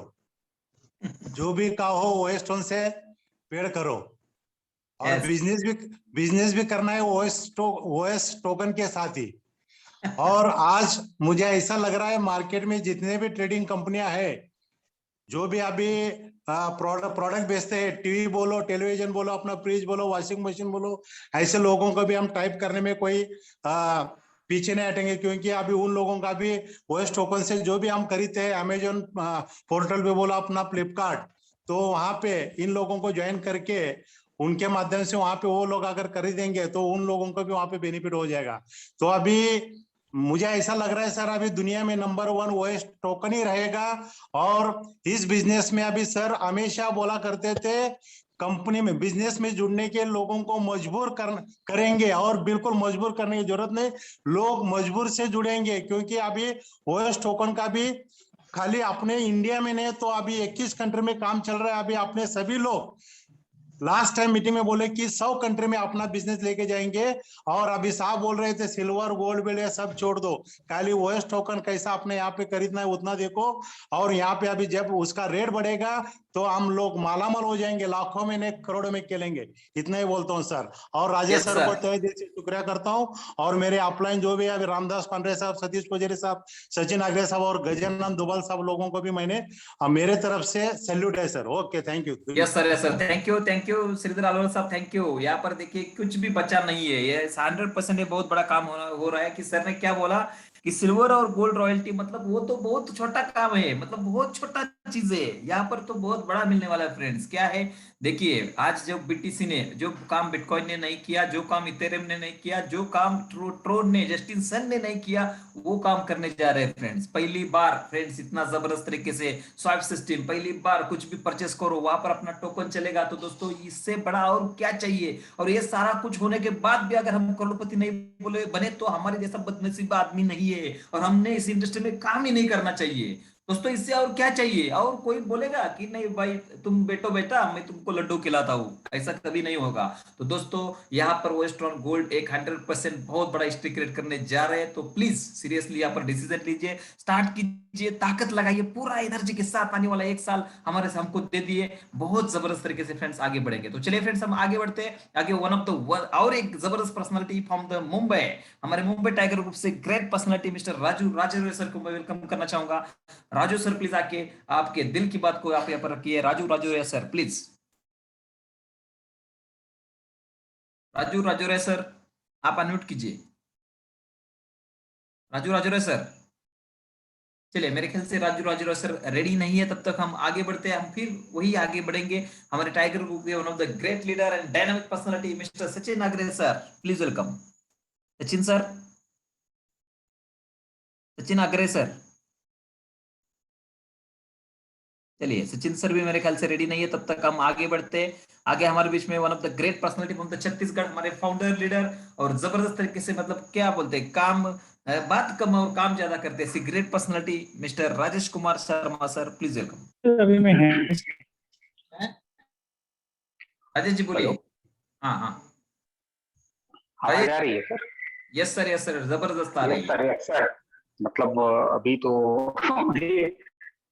जो भी कहो ओएस टोकन से पेड करो, और बिजनेस भी करना है ओएस टोकन के साथ ही। और आज मुझे ऐसा लग रहा है मार्केट में जितने भी ट्रेडिंग कंपनियां हैं, जो भी अभी प्रोडक्ट बेचते हैं, टीवी बोलो, टेलीविजन बोलो, अपना फ्रिज बोलो, वॉशिंग मशीन बोलो, ऐसे लोगों को भी हम टाइप करने में कोई पीछे नहीं हटेंगे, क्योंकि अभी उन लोगों का भी ओएस टोकन से जो भी हम खरीदते हैं, अमेजोन पोर्टल पे बोलो, अपना फ्लिपकार्ट, तो वहां पे इन लोगों को ज्वाइन करके उनके माध्यम से वहां पे वो लोग अगर खरीदेंगे तो उन लोगों को भी वहां पे बेनिफिट हो जाएगा। तो अभी मुझे ऐसा लग रहा है सर, अभी दुनिया में नंबर 1 ओएस टोकन ही रहेगा। और इस बिजनेस में अभी सर हमेशा बोला करते थे, कंपनी में बिजनेस में जुड़ने के लोगों को मजबूर करेंगे, और बिल्कुल मजबूर करने की जरूरत नहीं, लोग मजबूर से जुड़ेंगे। क्योंकि अभी ओएस टोकन का भी खाली अपने इंडिया में नहीं, तो अभी 21 कंट्री में काम चल रहा है। अभी अपने सभी लोग लास्ट टाइम मीटिंग में बोले कि 100 कंट्री में अपना बिजनेस लेके जाएंगे। और अभी साहब बोल रहे थे सिल्वर गोल्ड बिल सब छोड़ दो, खाली ओएस टोकन कैसा अपने यहाँ पे खरीदना है उतना देखो। और यहाँ पे अभी जब उसका रेट बढ़ेगा तो हम लोग मालामाल हो जाएंगे, लाखों में नहीं करोड़ों में खेलेंगे। इतना ही बोलता हूँ सर। और राजेश सर को तहे दिल से शुक्रिया करता हूँ। और मेरे अपलाइन जो भी अभी रामदास पांडे साहब, सतीश पुजारी साहब, सचिन आगरे साहब और गजानन दुबल साहब लोगों को भी मैंने मेरे तरफ से सैल्यूट है sir. Okay, thank you. Yes sir thank you Shridhar Alwal साहब, थैंक यू। यहाँ पर देखिए कुछ भी बचा नहीं है, ये 100% ये बहुत बड़ा काम हो रहा है। कि सर ने क्या बोला कि सिल्वर और गोल्ड रॉयल्टी, मतलब वो तो बहुत छोटा काम है, मतलब बहुत छोटा चीज है। यहाँ पर तो बहुत बड़ा मिलने वाला है फ्रेंड्स। क्या है, देखिए आज जो बीटीसी ने जो काम बिटकॉइन ने नहीं किया, जो काम इथेरियम ने नहीं किया, जो काम ट्रोन ने, जस्टिन सन ने नहीं किया, वो काम करने जा रहे हैं फ्रेंड्स। पहली बार फ्रेंड्स इतना जबरदस्त तरीके से स्वाइप सिस्टम, पहली बार कुछ भी परचेस करो वहां पर अपना टोकन चलेगा। तो दोस्तों इससे बड़ा और क्या चाहिए। और ये सारा कुछ होने के बाद भी अगर हम करोड़पति नहीं बोले बने तो हमारे जैसा बदनसीब आदमी नहीं है, और हमने इस इंडस्ट्री में काम ही नहीं करना चाहिए दोस्तों। इससे और क्या चाहिए। और कोई बोलेगा कि नहीं भाई तुम बैठो बेटा मैं तुमको लड्डू खिलाता हूँ, ऐसा कभी नहीं होगा। तो दोस्तों यहाँ पर वेस्टर्न गोल्ड एक 100% बहुत बड़ा हिस्ट्री क्रिएट करने जा रहे हैं। तो प्लीज सीरियसली यहाँ पर डिसीजन लीजिए, स्टार्ट कीजिए, ताकत लगाइए, पूरा एनर्जी के साथ आने वाला एक साल हमारे से हमको दे दिए, बहुत जबरदस्त तरीके से फ्रेंड्स आगे बढ़ेंगे। तो चलिए फ्रेंड्स हम आगे बढ़ते हैं आगे। वन ऑफ द और एक जबरदस्त पर्सनालिटी फ्रॉम द मुंबई, हमारे मुंबई टाइगर ग्रुप से great personality mister Raju Rajeshwar sir को मैं वेलकम करना चाहूंगा। राजू सर प्लीज आके आपके दिल की बात को आप यहाँ पर रखिए। Raju sir please. Raju sir आप अनम्यूट कीजिए। राजू सर। चलिए मेरे ख्याल से राजू सर रेडी नहीं है, तब तक हम आगे बढ़ते हैं। हम फिर वही आगे बढ़ेंगे हमारे टाइगर ग्रुप के one of the great leader and dynamic personality mister Sachin agro sir, please welcome. Sachin sir, Sachin agro sir. चलिए सचिन सर भी मेरे ख्याल से रेडी नहीं है, तब तक हम आगे बढ़ते हैं। आगे हमारे बीच में one of the great personality from the Chhattisgarh, हमारे फाउंडर लीडर और जबरदस्त तरीके से मतलब क्या बोलते हैं काम बात कम और काम ज्यादा करते हैं, great personality mister Rajesh Kumar Sharma sir, please welcome. अभी मैं राजेश जी बोलिए। हाँ हाँ आवाज आ रही है सर? यस सर जबरदस्त आ रही है सर। मतलब अभी तो अभी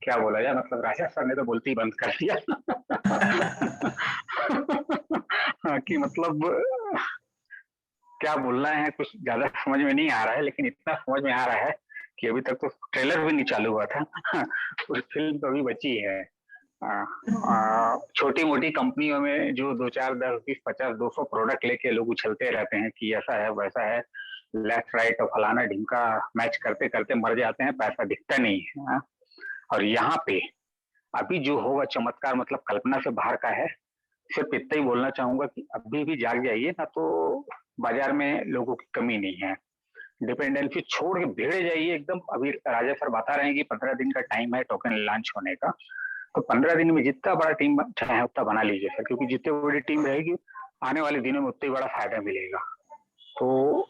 क्या बोला जाए, मतलब राजा सर ने तो बोलते ही बंद कर दिया कि मतलब क्या बोलना है कुछ ज्यादा समझ में नहीं आ रहा है, लेकिन इतना समझ में आ रहा है कि अभी तक तो ट्रेलर भी नहीं चालू हुआ था उस फिल्म तो अभी बची है। छोटी मोटी कंपनियों में जो 2 4 10 20 50 200 प्रोडक्ट लेके लोग उछलते रहते हैं कि ऐसा है वैसा है, लेफ्ट राइट और फलाना ढिमका मैच करते करते मर जाते हैं, पैसा दिखता नहीं है। और यहाँ पे अभी जो होगा चमत्कार मतलब कल्पना से बाहर का है। सिर्फ इतना ही बोलना चाहूंगा कि अभी भी जाग जाइए ना, तो बाजार में लोगों की कमी नहीं है। डिपेंडेंसी छोड़ के भिड़े जाइए एकदम। अभी राजा सर बता रहे हैं कि 15 दिन का टाइम है टोकन लॉन्च होने का, तो 15 दिन में जितना बड़ा टीम चाहे उतना बना लीजिए सर, क्योंकि जितनी बड़ी टीम रहेगी आने वाले दिनों में उतना ही बड़ा फायदा मिलेगा। तो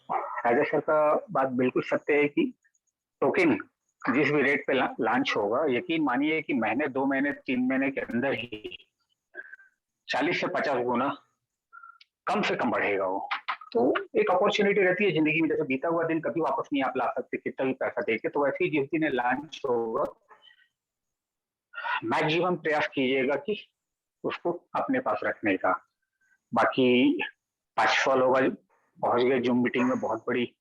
राजा सर का बात बिल्कुल सत्य है कि टोकन जिस भी रेट पे लॉन्च होगा, यकीन मानिए कि महीने 2 महीने 3 महीने के अंदर ही 40 से 50 गुना कम से कम बढ़ेगा वो। तो एक अपॉर्चुनिटी रहती है जिंदगी में, जैसे बीता हुआ दिन कभी वापस नहीं आप ला सकते कितना भी पैसा देके, तो वैसे ही जिस दिन लॉन्च होगा मैक्सिमम प्रयास कीजिएगा कि उसको अपने पास रखने का। बाकी 500 लोग पहुंच गए जूम मीटिंग में, बहुत बड़ी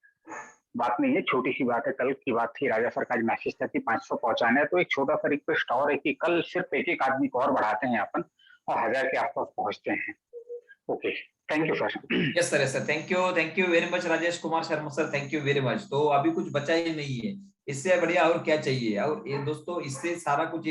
बात नहीं है, छोटी सी बात है। कल की बात थी, राजा सर का आज मैसेज था कि 500 पहुंचाना है, तो एक छोटा सा रिक्वेस्ट और है कि कल सिर्फ एक आदमी को और बढ़ाते हैं अपन और 1000 के आसपास पहुंचते हैं। Okay, thank you sir. Yes sir thank you very much Rajesh Kumar Sharma sir, thank you very much. तो अभी कुछ बचा ही नहीं है, इससे बढ़िया और क्या चाहिए। और ये दोस्तों इससे सारा कुछ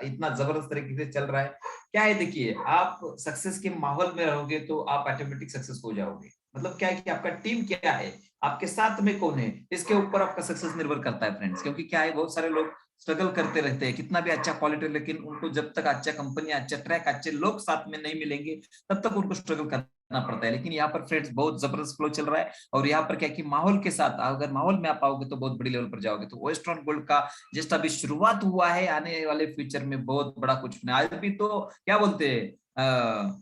इतना जबरदस्त तरीके से चल रहा है। क्या है देखिए, आप सक्सेस के माहौल में रहोगे तो आप ऑटोमेटिक सक्सेस हो जाओगे। मतलब क्या है कि आपका टीम क्या है, आपके साथ में कौन है, इसके ऊपर आपका सक्सेस निर्भर करता है फ्रेंड्स। क्योंकि क्या है बहुत सारे लोग स्ट्रगल करते रहते हैं, कितना भी अच्छा क्वालिटी, लेकिन उनको जब तक अच्छा कंपनी, अच्छा ट्रैक, अच्छे लोग साथ में नहीं मिलेंगे तब तक उनको स्ट्रगल करना पड़ता है। लेकिन यहाँ पर फ्रेंड्स बहुत जबरदस्त फ्लो चल रहा है। और यहाँ पर क्या कि माहौल के साथ, अगर माहौल में आप आओगे तो बहुत बड़ी लेवल पर जाओगे। तो वेस्टर्न गोल्ड का जस्ट अभी शुरुआत हुआ है, आने वाले फ्यूचर में बहुत बड़ा कुछ नहीं। आज भी तो क्या बोलते हैं,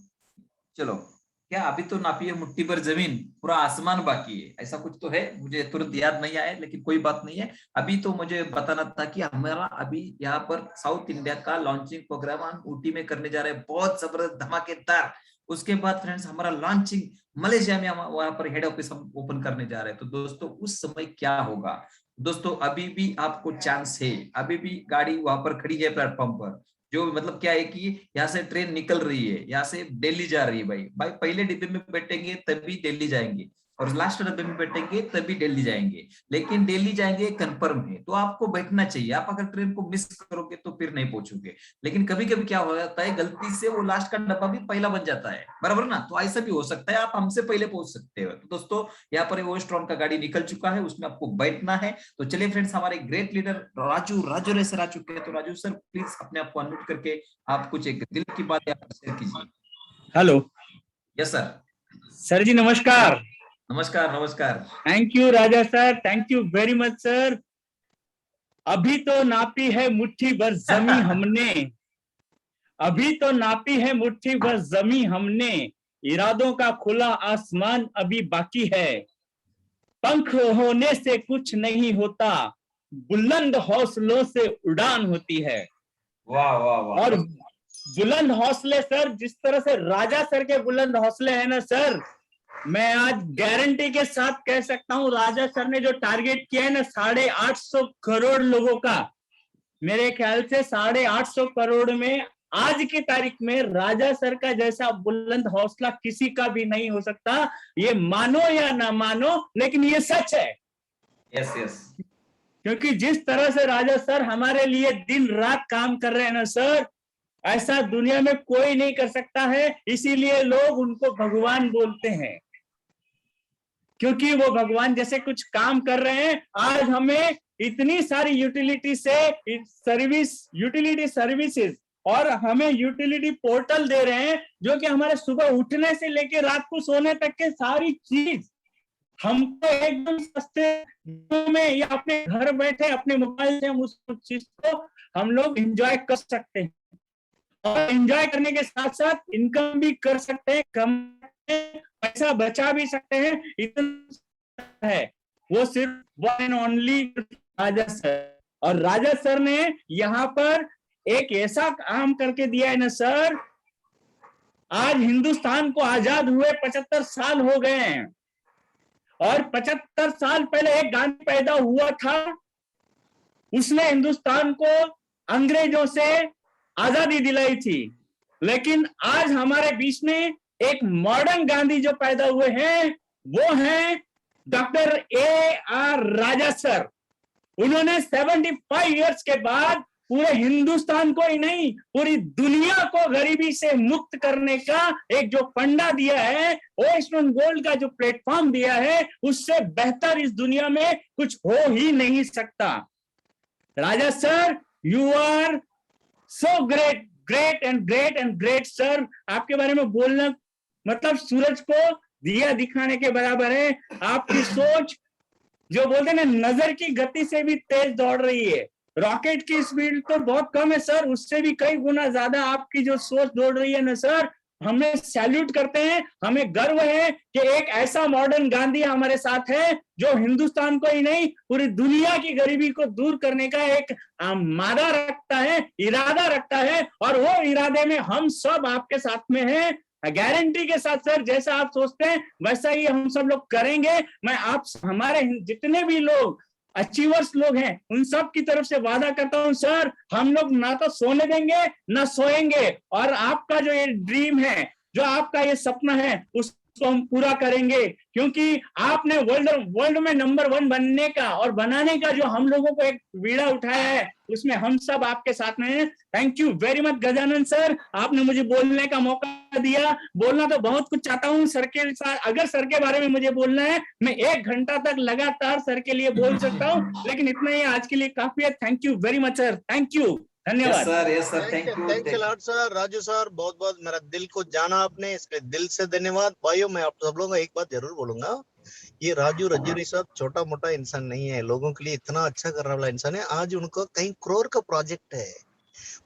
चलो क्या अभी तो नापिए मुट्ठी भर जमीन, पूरा आसमान बाकी है, ऐसा कुछ तो है। मुझे तुरंत याद नहीं आया, लेकिन कोई बात नहीं है। अभी तो मुझे बताना था कि हमारा अभी यहाँ पर साउथ इंडिया का लॉन्चिंग प्रोग्राम हम ऊटी में करने जा रहे हैं, बहुत जबरदस्त धमाकेदार। उसके बाद फ्रेंड्स हमारा लॉन्चिंग मलेशिया में, वहां पर हेड ऑफिस हम ओपन करने जा रहे हैं। तो दोस्तों उस समय क्या होगा दोस्तों, अभी भी आपको चांस है, अभी भी गाड़ी वहां पर खड़ी है प्लेटफॉर्म पर। जो मतलब क्या है कि यहाँ से ट्रेन निकल रही है, यहाँ से दिल्ली जा रही है। भाई पहले डिब्बे में बैठेंगे तभी दिल्ली जाएंगे, और लास्ट डब्बे में बैठेंगे तभी दिल्ली जाएंगे, लेकिन दिल्ली जाएंगे कंफर्म है, तो आपको बैठना चाहिए। आप अगर ट्रेन को मिस करोगे तो फिर नहीं पहुंचोगे। लेकिन कभी कभी क्या हो जाता है, गलती से वो लास्ट का डब्बा भी पहला बन जाता है, बराबर ना, तो ऐसा भी हो सकता है, आप हमसे पहले पहुंच सकते हो। तो दोस्तों यहाँ पर वो स्ट्रॉन का गाड़ी निकल चुका है, उसमें आपको बैठना है। तो चलिए फ्रेंड्स, हमारे ग्रेट लीडर राजू रेसर आ चुके हैं। तो राजू सर प्लीज अपने आप को अनम्यूट करके आप कुछ एक दिल की बात शेयर कीजिए। हेलो। Yes sir. सर जी नमस्कार। नमस्कार नमस्कार। Thank you Raja sir, thank you very much sir. अभी तो नापी है मुट्ठी भर जमी हमने, अभी तो नापी है मुट्ठी भर जमी हमने, इरादों का खुला आसमान अभी बाकी है। पंख होने से कुछ नहीं होता, बुलंद हौसलों से उड़ान होती है। वाह वाह वाह। और बुलंद हौसले सर, जिस तरह से राजा सर के बुलंद हौसले हैं ना सर, मैं आज गारंटी के साथ कह सकता हूं, राजा सर ने जो टारगेट किया है ना 850 करोड़ लोगों का, मेरे ख्याल से 850 करोड़ में आज की तारीख में राजा सर का जैसा बुलंद हौसला किसी का भी नहीं हो सकता। ये मानो या ना मानो, लेकिन ये सच है। Yes yes. क्योंकि जिस तरह से राजा सर हमारे लिए दिन रात काम कर रहे हैं ना सर, ऐसा दुनिया में कोई नहीं कर सकता है। इसीलिए लोग उनको भगवान बोलते हैं, क्योंकि वो भगवान जैसे कुछ काम कर रहे हैं। आज हमें इतनी सारी यूटिलिटी सर्विसेज और हमें यूटिलिटी पोर्टल दे रहे हैं, जो कि हमारे सुबह उठने से लेकर रात को सोने तक के सारी चीज हमको एकदम सस्ते में या अपने घर बैठे अपने मोबाइल से हम उस चीज को हम लोग एंजॉय कर सकते हैं। और एंजॉय करने के साथ साथ इनकम भी कर सकते हैं, कम पैसा बचा भी सकते हैं। इतना है वो सिर्फ one and only Raja sir. और राजा सर ने यहाँ पर एक ऐसा काम करके दिया है ना सर, आज हिंदुस्तान को आजाद हुए 75 साल हो गए हैं, और 75 साल पहले एक गांधी पैदा हुआ था, उसने हिंदुस्तान को अंग्रेजों से आजादी दिलाई थी। लेकिन आज हमारे बीच में एक मॉडर्न गांधी जो पैदा हुए हैं, वो हैं डॉक्टर AR राजा सर। उन्होंने 75 इयर्स के बाद पूरे हिंदुस्तान को ही नहीं, पूरी दुनिया को गरीबी से मुक्त करने का एक जो फंडा दिया है, ओएस्टर्न गोल्ड का जो प्लेटफॉर्म दिया है, उससे बेहतर इस दुनिया में कुछ हो ही नहीं सकता। Raja sir, you are so great, great and great and great sir. आपके बारे में बोलना मतलब सूरज को दिया दिखाने के बराबर है। आपकी सोच जो बोलते हैं ना, नजर की गति से भी तेज दौड़ रही है। रॉकेट की स्पीड तो बहुत कम है सर, उससे भी कई गुना ज्यादा आपकी जो सोच दौड़ रही है ना सर, हमें सैल्यूट करते हैं। हमें गर्व है कि एक ऐसा मॉडर्न गांधी हमारे साथ है, जो हिंदुस्तान को ही नहीं पूरी दुनिया की गरीबी को दूर करने का एक मादा रखता है, इरादा रखता है। और वो इरादे में हम सब आपके साथ में हैं, गारंटी के साथ सर। जैसा आप सोचते हैं वैसा ही हम सब लोग करेंगे। मैं आप हमारे जितने भी लोग अचीवर्स लोग हैं, उन सब की तरफ से वादा करता हूं सर, हम लोग ना तो सोने देंगे ना सोएंगे। और आपका जो ये ड्रीम है, जो आपका ये सपना है, उसको हम पूरा करेंगे। क्योंकि आपने वर्ल्ड में नंबर 1 बनने का और बनाने का जो हम लोगों को एक बीड़ा उठाया है, उसमें हम सब आपके साथ में हैं। Thank you very much Gajanan sir, आपने मुझे बोलने का मौका दिया। बोलना तो बहुत कुछ चाहता हूँ सर के साथ, अगर सर के बारे में मुझे बोलना है, मैं 1 घंटा तक लगातार सर के लिए बोल सकता हूँ, लेकिन इतना ही आज के लिए काफी है। Thank you very much sir, thank you, धन्यवाद। Yes sir, thank you. Thanks a lot sir. Raju sir, बहुत बहुत मेरा दिल को जाना आपने, इसके दिल से धन्यवाद। भाइयों, मैं आप सब लोगों को एक बात जरूर बोलूंगा, ये राजू रजूरी साहब छोटा मोटा इंसान नहीं है, लोगों के लिए इतना अच्छा करने वाला इंसान है। आज उनका कहीं करोड़ का प्रोजेक्ट है,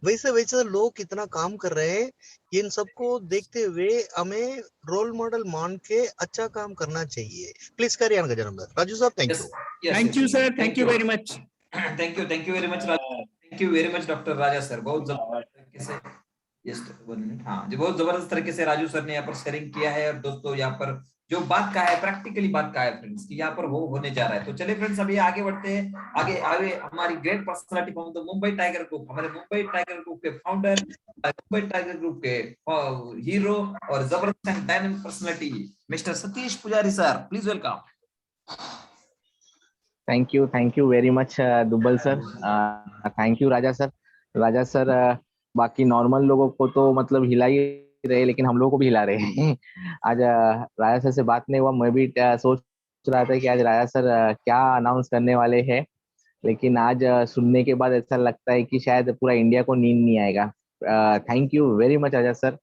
वैसे वैसे लोग कितना काम कर रहे हैं। इन सबको देखते हुए हमें रोल मॉडल मान के अच्छा काम करना चाहिए। प्लीज करिए गजानन। राजू साहब, thank you. Thank you sir, thank you very much. Thank you very much, thank you very much doctor Raja sir. बहुत जबरदस्त तरीके से, हाँ जी, बहुत जबरदस्त तरीके से राजू सर ने यहाँ पर शेयरिंग किया है। और दोस्तों यहाँ पर जो बात का है, प्रैक्टिकली बात का है फ्रेंड्स, कि यहाँ पर वो होने जा रहा है। तो चलिए फ्रेंड्स, अभी आगे बढ़ते हैं। आगे आगे हमारी great personality from the Mumbai tiger group, हमारे मुंबई टाइगर ग्रुप के फाउंडर, मुंबई टाइगर ग्रुप के हीरो और जबरदस्त and dynamic personality mister Satish Pujari sir, please welcome. Thank you very much Dubbal sir, thank you Raja sir. Raja sir बाकी नॉर्मल लोगों को तो मतलब हिला ही रहे, लेकिन हम लोगों को भी हिला रहे हैं। आज राजा सर से बात नहीं हुआ, मैं भी सोच रहा था कि आज राजा सर क्या अनाउंस करने वाले हैं, लेकिन आज सुनने के बाद ऐसा लगता है कि शायद पूरा इंडिया को नींद नहीं आएगा। Thank you very much Raja sir,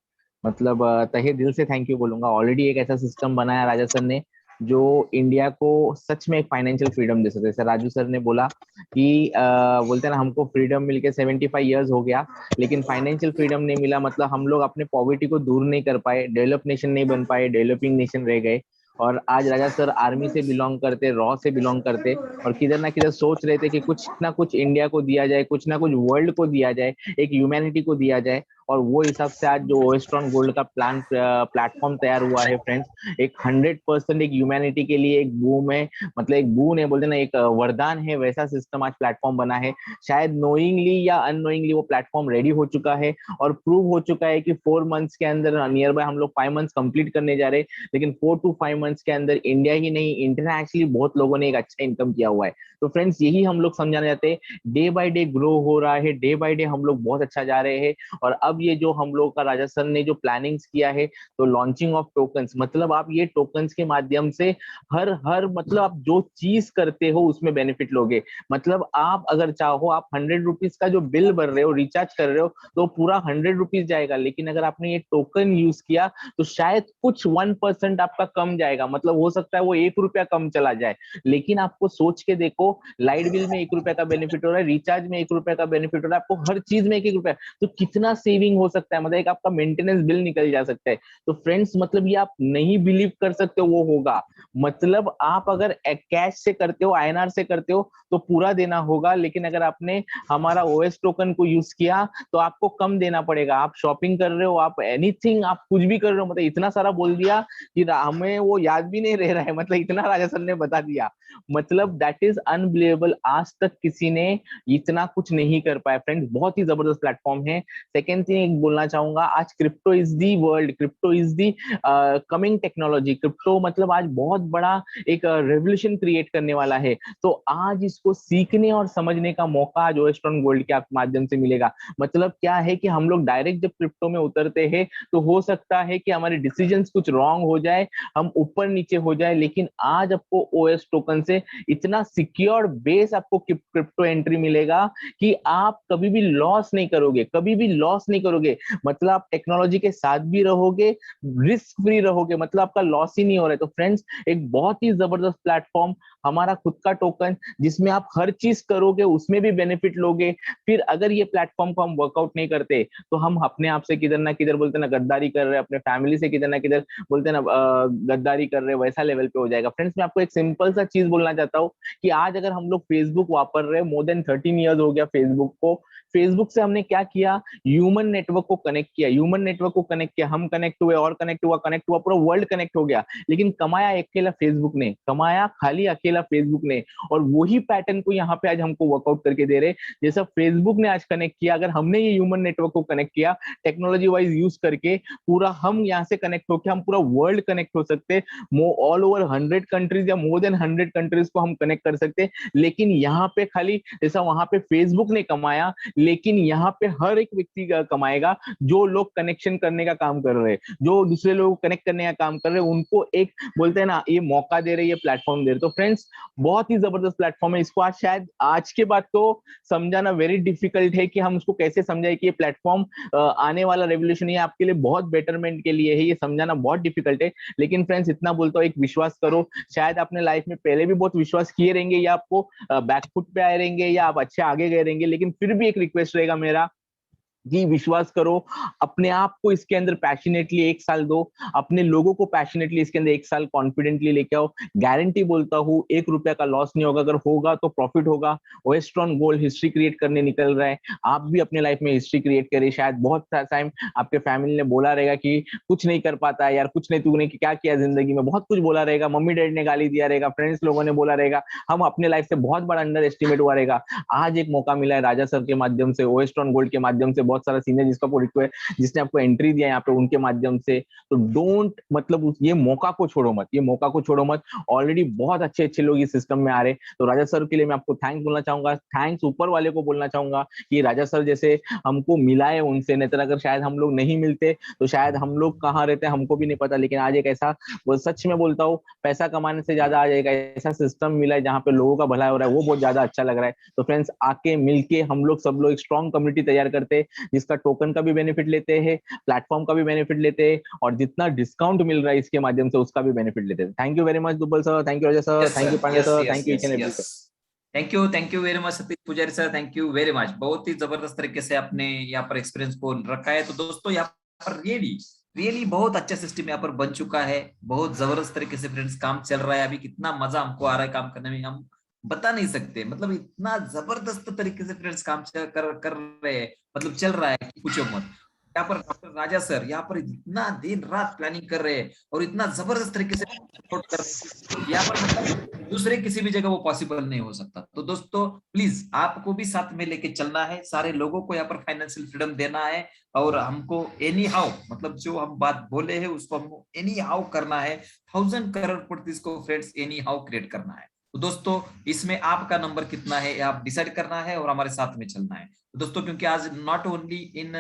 मतलब तहे दिल से थैंक यू बोलूंगा। ऑलरेडी एक ऐसा सिस्टम बनाया राजा सर ने जो इंडिया को सच में एक फाइनेंशियल फ्रीडम दे सकते। जैसे राजू सर ने बोला कि बोलते हैं ना, हमको फ्रीडम मिलके 75 इयर्स हो गया, लेकिन फाइनेंशियल फ्रीडम नहीं मिला, मतलब हम लोग अपने पॉवर्टी को दूर नहीं कर पाए, डेवलप नेशन नहीं बन पाए, डेवलपिंग नेशन रह गए। और आज राजा सर आर्मी से बिलोंग करते, रॉ से बिलोंग करते, और किधर ना किधर सोच रहे थे कि कुछ ना कुछ इंडिया को दिया जाए, कुछ ना कुछ वर्ल्ड को दिया जाए, एक ह्यूमैनिटी को दिया जाए। और वो हिसाब से आज जो ओएस्ट्रॉन गोल्ड का प्लेटफॉर्म तैयार हुआ है फ्रेंड्स, एक 100% एक ह्यूमैनिटी के लिए एक बूम है, मतलब एक बून है, बोलते ना एक वरदान है, वैसा सिस्टम आज प्लेटफॉर्म बना है। शायद नोइंगली या अननोइंगली वो प्लेटफॉर्म रेडी हो चुका है और प्रूव हो चुका है कि 4 मंथ्स के अंदर, नियर बाय हम लोग 5 मंथ्स कंप्लीट करने जा रहे हैं, लेकिन 4 to 5 मंथ्स के अंदर इंडिया ही नहीं, इंटरनेशनली बहुत लोगों ने एक अच्छा इनकम किया हुआ है। तो फ्रेंड्स, यही हम लोग समझाना चाहते हैं, डे बाय डे ग्रो हो रहा है, डे बाय डे हम लोग बहुत अच्छा जा रहे हैं। और अब ये जो हम लोग का राजा सर ने जो प्लानिंग्स किया है, तो लॉन्चिंग ऑफ टोकन्स, मतलब आप ये टोकन्स के माध्यम से हर मतलब आप जो चीज करते हो उसमें बेनिफिट लोगे। मतलब आप अगर चाहो, आप 100 रुपीज का जो बिल भर रहे हो, रिचार्ज कर रहे हो, तो पूरा 100 रुपीज जाएगा, लेकिन अगर आपने ये टोकन यूज किया तो शायद कुछ 1% आपका कम जाएगा, मतलब हो सकता है वो 1 रुपया कम चला जाए। लेकिन आपको सोच के देखो, लाइट बिल में 1 रुपया का बेनिफिट हो रहा है, रिचार्ज में 1 रुपया का बेनिफिट हो रहा है, आपको हर चीज में 1 रुपया, तो कितना सेविंग हो सकता है, मतलब एक आपका मेंटेनेंस बिल निकल जा सकता है। तो फ्रेंड्स, मतलब ये आप नहीं बिलीव कर सकते हो, वो होगा। मतलब आप अगर कैश से करते हो, आईएनआर से करते हो, तो पूरा देना होगा, लेकिन अगर आपने हमारा ओएस टोकन को यूज किया तो आपको कम देना पड़ेगा। आप शॉपिंग कर रहे हो, आप एनीथिंग, आप कुछ भी कर रहे हो, मतलब इतना सारा बोल दिया कि हमें वो याद भी नहीं रह रहा है, मतलब इतना राजा सर ने बता दिया। मतलब दैट इज अनबिलीवेबल, आज तक किसी ने इतना कुछ नहीं कर पाया फ्रेंड्स, बहुत ही जबरदस्त प्लेटफॉर्म है। सेकेंड थिंग बोलना चाहूंगा, आज crypto is the world, crypto is the coming technology. Crypto मतलब आज बहुत बड़ा एक रेवोल्यूशन क्रिएट करने वाला है। तो आज इसको सीखने और समझने का मौका आज ओएस्ट्रॉन गोल्ड के माध्यम से मिलेगा। मतलब क्या है कि हम लोग डायरेक्ट जब क्रिप्टो में उतरते हैं तो हो सकता है कि हमारे डिसीजंस कुछ रॉन्ग हो जाए, हम ऊपर नीचे हो जाए, लेकिन आज आपको ओएस टोकन से इतना सिक्योर बेस आपको क्रिप्टो एंट्री मिलेगा कि आप कभी भी लॉस नहीं करोगे, कभी भी लॉस नहीं करोगे। मतलब आप टेक्नोलॉजी के साथ भी रहोगे, रिस्क फ्री रहोगे, मतलब आपका लॉस ही नहीं हो रहा है। तो फ्रेंड्स, एक बहुत ही जबरदस्त प्लेटफॉर्म, हमारा खुद का टोकन, जिसमें आप हर चीज करोगे उसमें भी बेनिफिट लोगे। फिर अगर ये प्लेटफॉर्म को हम वर्कआउट नहीं करते तो हम अपने आप से किधर ना किधर, बोलते ना गद्दारी कर रहे हैं, अपने फैमिली से किधर ना किधर, बोलते ना गद्दारी कर रहे हैं, वैसा लेवल पे हो जाएगा। फ्रेंड्स, मैं आपको एक सिंपल सा चीज बोलना चाहता हूँ कि आज अगर हम लोग फेसबुक वापर रहे, मोर देन 13 ईयर्स हो गया फेसबुक को, फेसबुक से हमने क्या किया, ह्यूमन नेटवर्क को कनेक्ट किया, ह्यूमन नेटवर्क को कनेक्ट किया, हम कनेक्ट हुए और कनेक्ट हुआ, पूरा वर्ल्ड कनेक्ट हो गया। लेकिन कमाया अकेला फेसबुक ने, कमाया खाली अकेला फेसबुक ने। और वही पैटर्न को यहाँ पे आज हमको वर्कआउट करके दे रहे, जैसा फेसबुक ने आज कनेक्ट किया, अगर हमने ये ह्यूमन नेटवर्क को कनेक्ट किया टेक्नोलॉजी वाइज यूज करके, पूरा हम यहाँ से कनेक्ट होकर हम पूरा वर्ल्ड कनेक्ट हो सकते, ऑल ओवर 100 कंट्रीज या मोर देन 100 कंट्रीज को हम कनेक्ट कर सकते। लेकिन यहाँ पे खाली जैसा वहां पे फेसबुक ने कमाया, लेकिन यहाँ पे हर एक व्यक्ति कमाएगा जो लोग कनेक्शन करने का काम कर रहे हैं, जो दूसरे लोग कनेक्ट करने का काम कर रहे हैं, उनको एक बोलते हैं ना, ये मौका दे रहे, ये प्लेटफॉर्म दे रहे। तो फ्रेंड्स, बहुत ही जबरदस्त प्लेटफॉर्म है। इसको आज शायद आज के बाद तो समझाना वेरी डिफिकल्ट है कि हम उसको कैसे समझाए कि ये प्लेटफॉर्म आने वाला रेवोल्यूशन ये आपके लिए बहुत बेटरमेंट के लिए है, ये समझाना बहुत डिफिकल्ट है। लेकिन फ्रेंड्स, इतना बोलता हूँ, एक विश्वास करो। शायद आपने लाइफ में पहले भी बहुत विश्वास किए रहेंगे, या आपको बैकफुट पे आए रहेंगे, या आप अच्छे आगे गए रहेंगे, लेकिन फिर भी एक रिक्वेस्ट रहेगा मेरा, जी विश्वास करो, अपने आप को इसके अंदर पैशनेटली 1 साल दो, अपने लोगों को पैशनेटली इसके अंदर 1 साल कॉन्फिडेंटली लेके आओ। गारंटी बोलता हूँ 1 रुपया का लॉस नहीं होगा, अगर होगा तो प्रॉफिट होगा। वेस्टर्न गोल्ड हिस्ट्री क्रिएट करने निकल रहा है, आप भी अपने लाइफ में हिस्ट्री क्रिएट करिए। शायद बहुत टाइम आपके फैमिली ने बोला रहेगा कि कुछ नहीं कर पाता है यार, कुछ नहीं, तूने क्या किया जिंदगी में, बहुत कुछ बोला रहेगा, मम्मी डैडी ने गाली दिया रहेगा, फ्रेंड्स लोगों ने बोला रहेगा, हम अपने लाइफ से बहुत बड़ा अंडर एस्टिमेट हुआ रहेगा। आज एक मौका मिला है राजा सर के माध्यम से, वेस्टर्न गोल्ड के माध्यम से, बहुत सारा सीनियर जिसने आपको एंट्री दिया यहाँ पे, उनके माध्यम से। तो डोंट, मतलब ये मौका को छोड़ो मत, ये मौका को छोड़ो मत। ऑलरेडी बहुत अच्छे अच्छे लोग इस सिस्टम में आ रहे हैं। तो राजा सर के लिए मैं आपको थैंक्स बोलना चाहूंगा, थैंक्स ऊपर वाले को बोलना चाहूंगा कि राजा सर जैसे हमको मिला है उनसे, नहीं तो अगर शायद हम लोग नहीं मिलते तो शायद हम लोग कहाँ रहते हमको भी नहीं पता। लेकिन आज एक ऐसा, वो सच में बोलता हूँ, पैसा कमाने से ज्यादा आज एक ऐसा सिस्टम मिला है जहाँ पे लोगों का भला हो रहा है, वो बहुत ज्यादा अच्छा लग रहा है। तो फ्रेंड्स, आके मिलके हम लोग सब लोग एक स्ट्रॉन्ग कम्युनिटी तैयार करते हैं, जिसका टोकन का भी बेनिफिट लेते हैं, प्लेटफॉर्म का भी बेनिफिट लेते हैं, और जितना डिस्काउंट मिल रहा है इसके माध्यम से उसका भी बेनिफिट लेते हैं। Thank you very much Dubbal sir, thank you Raja sir, thank you Pandey sir, thank you each and every. Thank you very much Satish Pujari sir, thank you very much. बहुत ही जबरदस्त तरीके से आपने यहाँ पर एक्सपीरियंस को रखा है। तो दोस्तों, यहाँ पर रियली बहुत अच्छा सिस्टम यहाँ पर बन चुका है, बहुत जबरदस्त तरीके से फ्रेंड्स काम चल रहा है। अभी कितना मजा हमको आ रहा है काम करने में, हम बता नहीं सकते। मतलब इतना जबरदस्त तरीके से फ्रेंड्स काम कर रहे हैं, मतलब चल रहा है कि पूछो मत। यहाँ पर डॉक्टर राजा सर यहाँ पर इतना दिन रात प्लानिंग कर रहे हैं और इतना जबरदस्त तरीके से सपोर्ट कर रहे हैं, यहाँ पर मतलब दूसरे किसी भी जगह वो पॉसिबल नहीं हो सकता। तो दोस्तों, प्लीज आपको भी साथ में लेके चलना है, सारे लोगों को यहाँ पर फाइनेंशियल फ्रीडम देना है, और हमको एनी हाउ, मतलब जो हम बात बोले हैं उसको हमको एनी हाउ करना है। 1000 करोड़पति को फ्रेंड्स एनी हाउ क्रिएट करना है। तो दोस्तों, इसमें आपका नंबर कितना है आप डिसाइड करना है और हमारे साथ में चलना है। तो दोस्तों, क्योंकि आज नॉट ओनली इन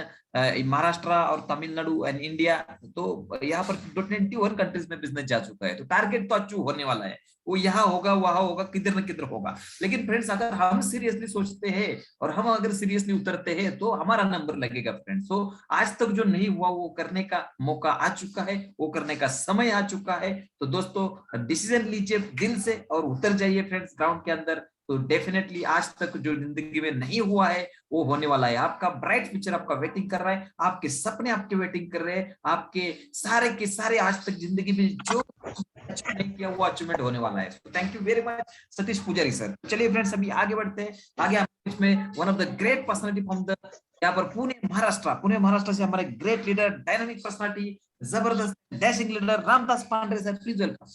महाराष्ट्र और तमिलनाडु एंड इंडिया, तो यहाँ पर 21 कंट्रीज में बिजनेस जा चुका है। तो टारगेट तो अचीव होने वाला है, वो यहाँ होगा वहां होगा, किधर न किधर होगा। लेकिन फ्रेंड्स, अगर हम सीरियसली सोचते हैं और हम अगर सीरियसली उतरते हैं तो हमारा नंबर लगेगा फ्रेंड्स। तो आज तक जो नहीं हुआ वो करने का मौका आ चुका है, वो करने का समय आ चुका है। तो दोस्तों, डिसीजन लीजिए दिल से और उतर जाइए फ्रेंड्स ग्राउंड के अंदर। तो डेफिनेटली आज तक जो जिंदगी में नहीं हुआ है वो होने वाला है। आपका ब्राइट फ्यूचर आपका वेटिंग कर रहा है, आपके सपने आपके वेटिंग कर रहे हैं, आपके सारे के सारे आज तक जिंदगी में जो नहीं किया वो अचीवमेंट होने वाला है। तो thank you very much Satish Pujari sir. चलिए फ्रेंड्स, अभी आगे बढ़ते हैं। आगे इसमें one of the great personality from the यहाँ पर पुणे महाराष्ट्र से हमारे ग्रेट लीडर, डायनामिक पर्सनालिटी, जबरदस्त dashing leader Ramdas Pandey sir, please welcome.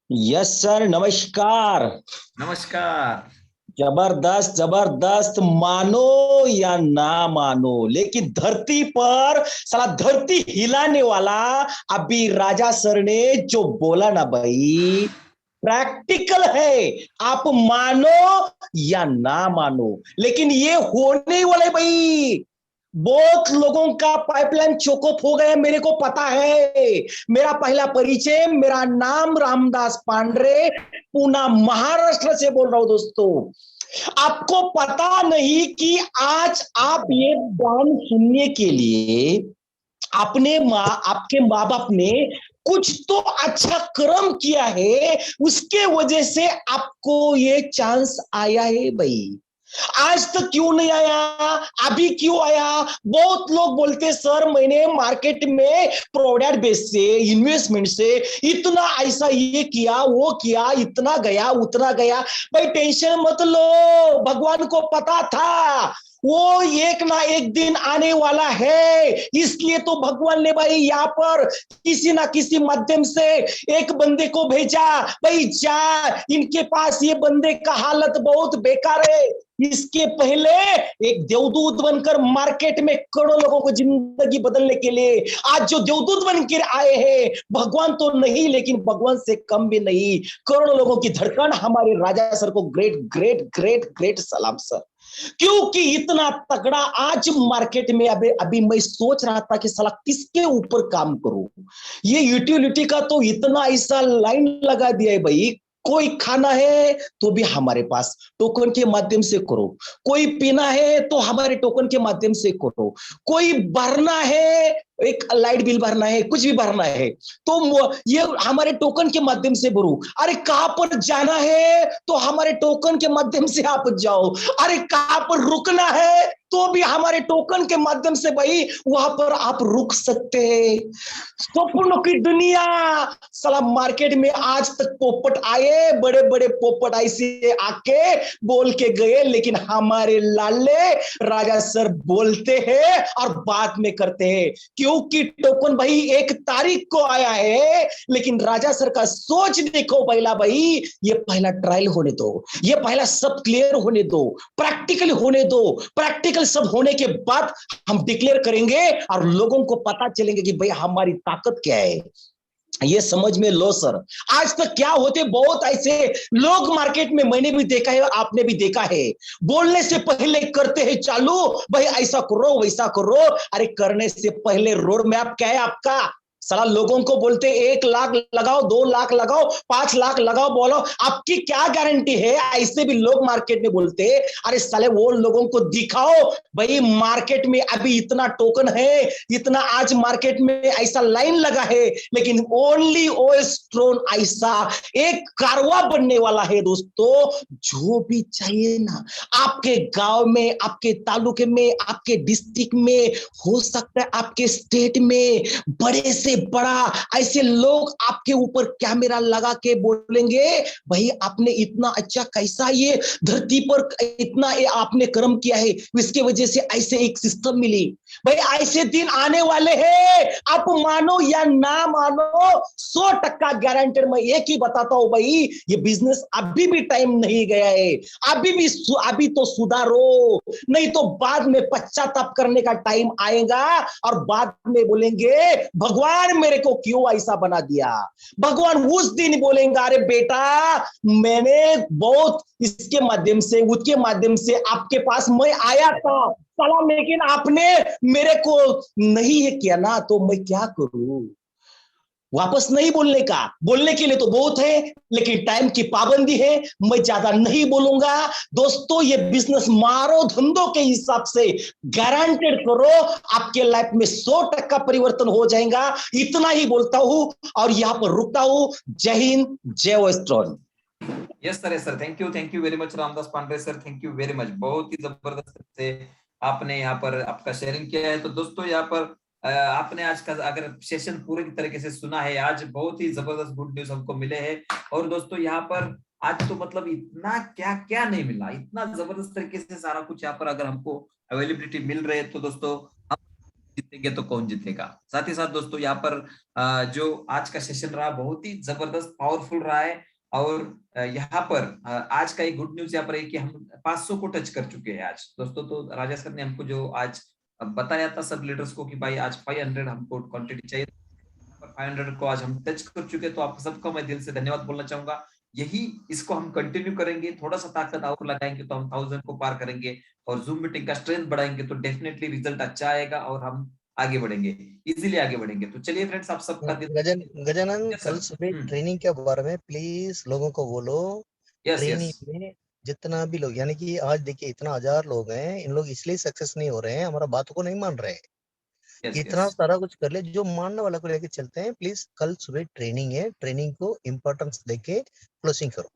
Yes sir, नमस्कार। नमस्कार। जबरदस्त जबरदस्त, मानो या ना मानो, लेकिन धरती पर साला धरती हिलाने वाला अभी राजा सर ने जो बोला ना भाई, प्रैक्टिकल है। आप मानो या ना मानो, लेकिन ये होने वाला है भाई। बहुत लोगों का पाइपलाइन चोकअप हो गया, मेरे को पता है। मेरा पहला परिचय, मेरा नाम रामदास पांडे, पुणे महाराष्ट्र से बोल रहा हूं। दोस्तों, आपको पता नहीं कि आज आप ये गान सुनने के लिए आपके माँ बाप ने कुछ तो अच्छा कर्म किया है, उसके वजह से आपको ये चांस आया है भाई। आज तक क्यों नहीं आया, अभी क्यों आया? बहुत लोग बोलते सर मैंने मार्केट में प्रोडक्ट बेस से, इन्वेस्टमेंट से इतना ऐसा ये किया वो किया, इतना गया उतना गया। भाई टेंशन मत लो, भगवान को पता था वो एक ना एक दिन आने वाला है। इसलिए तो भगवान ने भाई यहाँ पर किसी ना किसी माध्यम से एक बंदे को भेजा, भाई जा, इनके पास ये बंदे का हालत बहुत बेकार है। इसके पहले एक देवदूत बनकर मार्केट में करोड़ों लोगों को जिंदगी बदलने के लिए आज जो देवदूत बनकर आए हैं, भगवान तो नहीं लेकिन भगवान से कम भी नहीं, करोड़ों लोगों की धड़कन, हमारे राजा सर को ग्रेट ग्रेट ग्रेट ग्रेट सलाम सर। क्योंकि इतना तगड़ा आज मार्केट में अभी मैं सोच रहा था कि साला किसके ऊपर काम करूं। ये यूटिलिटी का तो इतना ऐसा लाइन लगा दिया है भाई। कोई खाना है तो भी हमारे पास टोकन के माध्यम से करो, कोई पीना है तो हमारे टोकन के माध्यम से करो, कोई भरना है एक लाइट बिल भरना है, कुछ भी भरना है, तो ये हमारे टोकन के माध्यम से भरो। अरे कहां पर जाना है तो हमारे टोकन के माध्यम से आप जाओ। अरे कहां पर रुकना है तो भी हमारे टोकन के माध्यम से भाई वहां पर आप रुक सकते हैं। स्वप्नों की दुनिया, साला मार्केट में आज तक पोपट आए, बड़े बड़े पोपट ऐसे आके बोल के गए, लेकिन हमारे लाले राजा सर बोलते हैं और बाद में करते हैं, क्योंकि टोकन भाई 1 तारीख को आया है। लेकिन राजा सर का सोच देखो पहला भाई, ये पहला ट्रायल होने दो, ये पहला सब क्लियर होने दो, प्रैक्टिकल होने दो। प्रैक्टिकल सब होने के बाद हम डिक्लेयर करेंगे और लोगों को पता चलेंगे कि भाई हमारी ताकत क्या है। ये समझ में लो सर। आज तक क्या होते बहुत ऐसे लोग मार्केट में, मैंने भी देखा है, आपने भी देखा है, बोलने से पहले करते हैं चालू, भाई ऐसा करो वैसा करो। अरे करने से पहले रोड मैप क्या है आपका? साला लोगों को बोलते 1 लाख लगाओ, 2 लाख लगाओ, 5 लाख लगाओ, बोलो आपकी क्या गारंटी है? ऐसे भी लोग मार्केट में बोलते। अरे साले वो लोगों को दिखाओ भाई मार्केट में अभी इतना टोकन है, इतना आज मार्केट में ऐसा लाइन लगा है, लेकिन ओनली ओएसट्रॉन ऐसा एक कारवा बनने वाला है दोस्तों। जो भी चाहिए ना आपके गांव में, आपके तालुके में, आपके डिस्ट्रिक्ट में, हो सकता है आपके स्टेट में, बड़े से बड़ा ऐसे लोग आपके ऊपर कैमरा लगा के बोलेंगे भाई आपने इतना अच्छा कैसा ये धरती पर इतना ये आपने कर्म किया है, इसके वजह से ऐसे एक सिस्टम मिली। भाई ऐसे दिन आने वाले हैं, आप मानो या ना मानो, 100% गारंटेड। मैं एक ही बताता हूं भाई, ये बिजनेस अभी भी टाइम नहीं गया है, अभी तो सुधारो, नहीं तो बाद में पश्चाताप करने का टाइम आएगा और बाद में बोलेंगे भगवान मेरे को क्यों ऐसा बना दिया। भगवान उस दिन बोलेंगे अरे बेटा मैंने बहुत इसके माध्यम से उसके माध्यम से आपके पास मैं आया था साला, लेकिन आपने मेरे को नहीं है किया ना, तो मैं क्या करूं? वापस नहीं बोलने का, बोलने के लिए तो बहुत है, लेकिन टाइम की पाबंदी है, मैं ज्यादा नहीं बोलूंगा। दोस्तों ये बिजनेस मारो धंधों के हिसाब से गारंटेड करो, आपके लाइफ में 100% परिवर्तन हो जाएगा। इतना ही बोलता हूं और यहां पर रुकता हूं। जय हिंद, जय western. Yes sir, thank you very much Ramdas Pandey sir, thank you very much. बहुत ही जबरदस्त से आपने यहाँ पर आपका शेयरिंग किया है। तो दोस्तों यहाँ पर आपने आज का अगर सेशन पूरे तरीके से सुना है, आज बहुत ही जबरदस्त गुड न्यूज हमको मिले हैं। और दोस्तों यहाँ पर आज तो मतलब इतना क्या क्या नहीं मिला, इतना जबरदस्त तरीके से सारा कुछ यहाँ पर अगर हमको अवेलेबिलिटी मिल रहे है, तो दोस्तों हम जीतेंगे तो कौन जीतेगा। साथ ही साथ दोस्तों यहाँ पर जो आज का सेशन रहा बहुत ही जबरदस्त पावरफुल रहा है। और यहाँ पर आज का एक गुड न्यूज यहाँ पर है कि हम 500 को टच कर चुके हैं आज दोस्तों। तो राजा सर ने हमको जो आज बताया था सब लीडर्स को कि भाई आज 500 हमको क्वांटिटी चाहिए, 500 को आज हम टच कर चुके। तो आप सबका मैं दिल से धन्यवाद बोलना चाहूंगा। यही इसको हम कंटिन्यू करेंगे, थोड़ा सा ताकत और लगाएंगे तो हम 1000 को पार करेंगे और जूम मीटिंग का स्ट्रेंथ बढ़ाएंगे तो डेफिनेटली रिजल्ट अच्छा आएगा और हम आगे बढ़ेंगे, इजीली आगे बढ़ेंगे। तो चलिए फ्रेंड्स, आप सबका गजानन कल सुबह ट्रेनिंग के बारे में प्लीज लोगों को बोलो। ट्रेनिंग में जितना भी लोग, यानी कि आज देखिए इतना 1000 लोग हैं, इन लोग इसलिए सक्सेस नहीं हो रहे हैं, हमारा बातों को नहीं मान रहे हैं। इतना सारा कुछ कर ले, जो मानने वाला को लेके चलते हैं। प्लीज कल सुबह ट्रेनिंग है, ट्रेनिंग को इम्पोर्टेंस देके क्लोजिंग करो।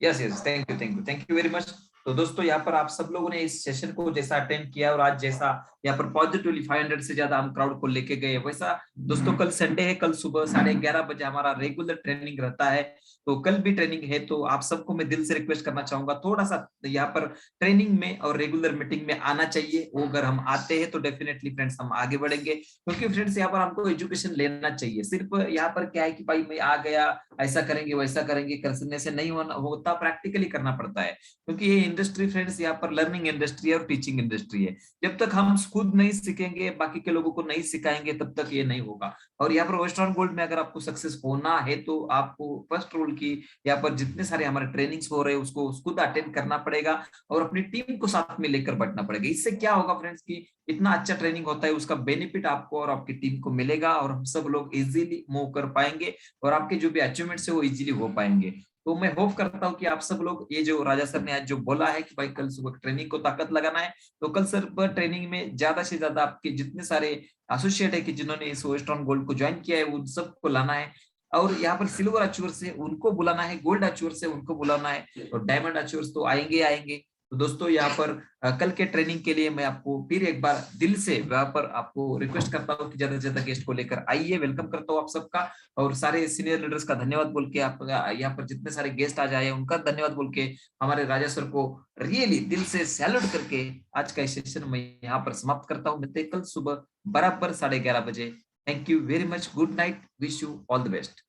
Yes, thank you very much. तो दोस्तों यहाँ पर आप सब लोगों ने इस सेशन को जैसा अटेंड किया और आज जैसा यहाँ पर पॉजिटिवली 500 से ज्यादा हम क्राउड को लेके गए, वैसा दोस्तों कल संडे है, कल सुबह 11:30 बजे हमारा रेगुलर ट्रेनिंग रहता है। तो कल भी ट्रेनिंग है। तो आप सबको मैं दिल से रिक्वेस्ट करना चाहूंगा थोड़ा सा यहाँ पर ट्रेनिंग में और रेगुलर मीटिंग में आना चाहिए। वो अगर हम आते हैं तो डेफिनेटली फ्रेंड्स हम आगे बढ़ेंगे, क्योंकि फ्रेंड्स यहाँ पर हमको एजुकेशन लेना चाहिए। सिर्फ यहाँ पर क्या है कि भाई मैं आ गया, ऐसा करेंगे वैसा करेंगे करने से नहीं होता, प्रैक्टिकली करना पड़ता है। क्योंकि ये इंडस्ट्री फ्रेंड्स यहाँ पर लर्निंग इंडस्ट्री है और टीचिंग इंडस्ट्री है। जब तक हम खुद नहीं सीखेंगे, बाकी के लोगों को नहीं सिखाएंगे, तब तक ये नहीं होगा। और यहाँ पर वेस्टर्न गोल्ड में अगर आपको सक्सेस होना है तो आपको फर्स्ट रूल की यहाँ पर जितने सारे हमारे ट्रेनिंग्स हो रहे हैं उसको खुद अटेंड करना पड़ेगा और अपनी टीम को साथ में लेकर बढ़ना पड़ेगा। इससे क्या होगा फ्रेंड्स कि इतना अच्छा ट्रेनिंग होता है, उसका बेनिफिट आपको और आपकी टीम को मिलेगा और हम सब लोग इजीली मूव कर पाएंगे और आपके जो भी अचीवमेंट्स है वो इजीली हो पाएंगे। तो मैं होप करता हूँ कि आप सब लोग, ये जो राजा सर ने आज जो बोला है कि भाई कल सुबह ट्रेनिंग को ताकत लगाना है, तो कल सर पर ट्रेनिंग में ज्यादा से ज्यादा आपके जितने सारे एसोसिएट है कि जिन्होंने इस वेस्टर्न गोल्ड को ज्वाइन किया है उन सबको लाना है, और यहाँ पर सिल्वर अचीवर से उनको बुलाना है, गोल्ड अचीवर से उनको बुलाना है, और डायमंड अचीवर्स तो आएंगे। तो दोस्तों यहाँ पर कल के ट्रेनिंग के लिए मैं आपको फिर एक बार दिल से वहां पर आपको रिक्वेस्ट करता हूँ कि ज्यादा से ज्यादा गेस्ट को लेकर आइए। वेलकम करता हूँ आप सबका, और सारे सीनियर लीडर्स का धन्यवाद बोल के, आप यहाँ पर जितने सारे गेस्ट आज आए उनका धन्यवाद बोल के, हमारे राजा सर को रियली दिल से सैल्यूट करके आज का सेशन मैं यहाँ पर समाप्त करता हूँ। मिलते कल सुबह बराबर 11:30 बजे। Thank you very much, good night, wish you all the best.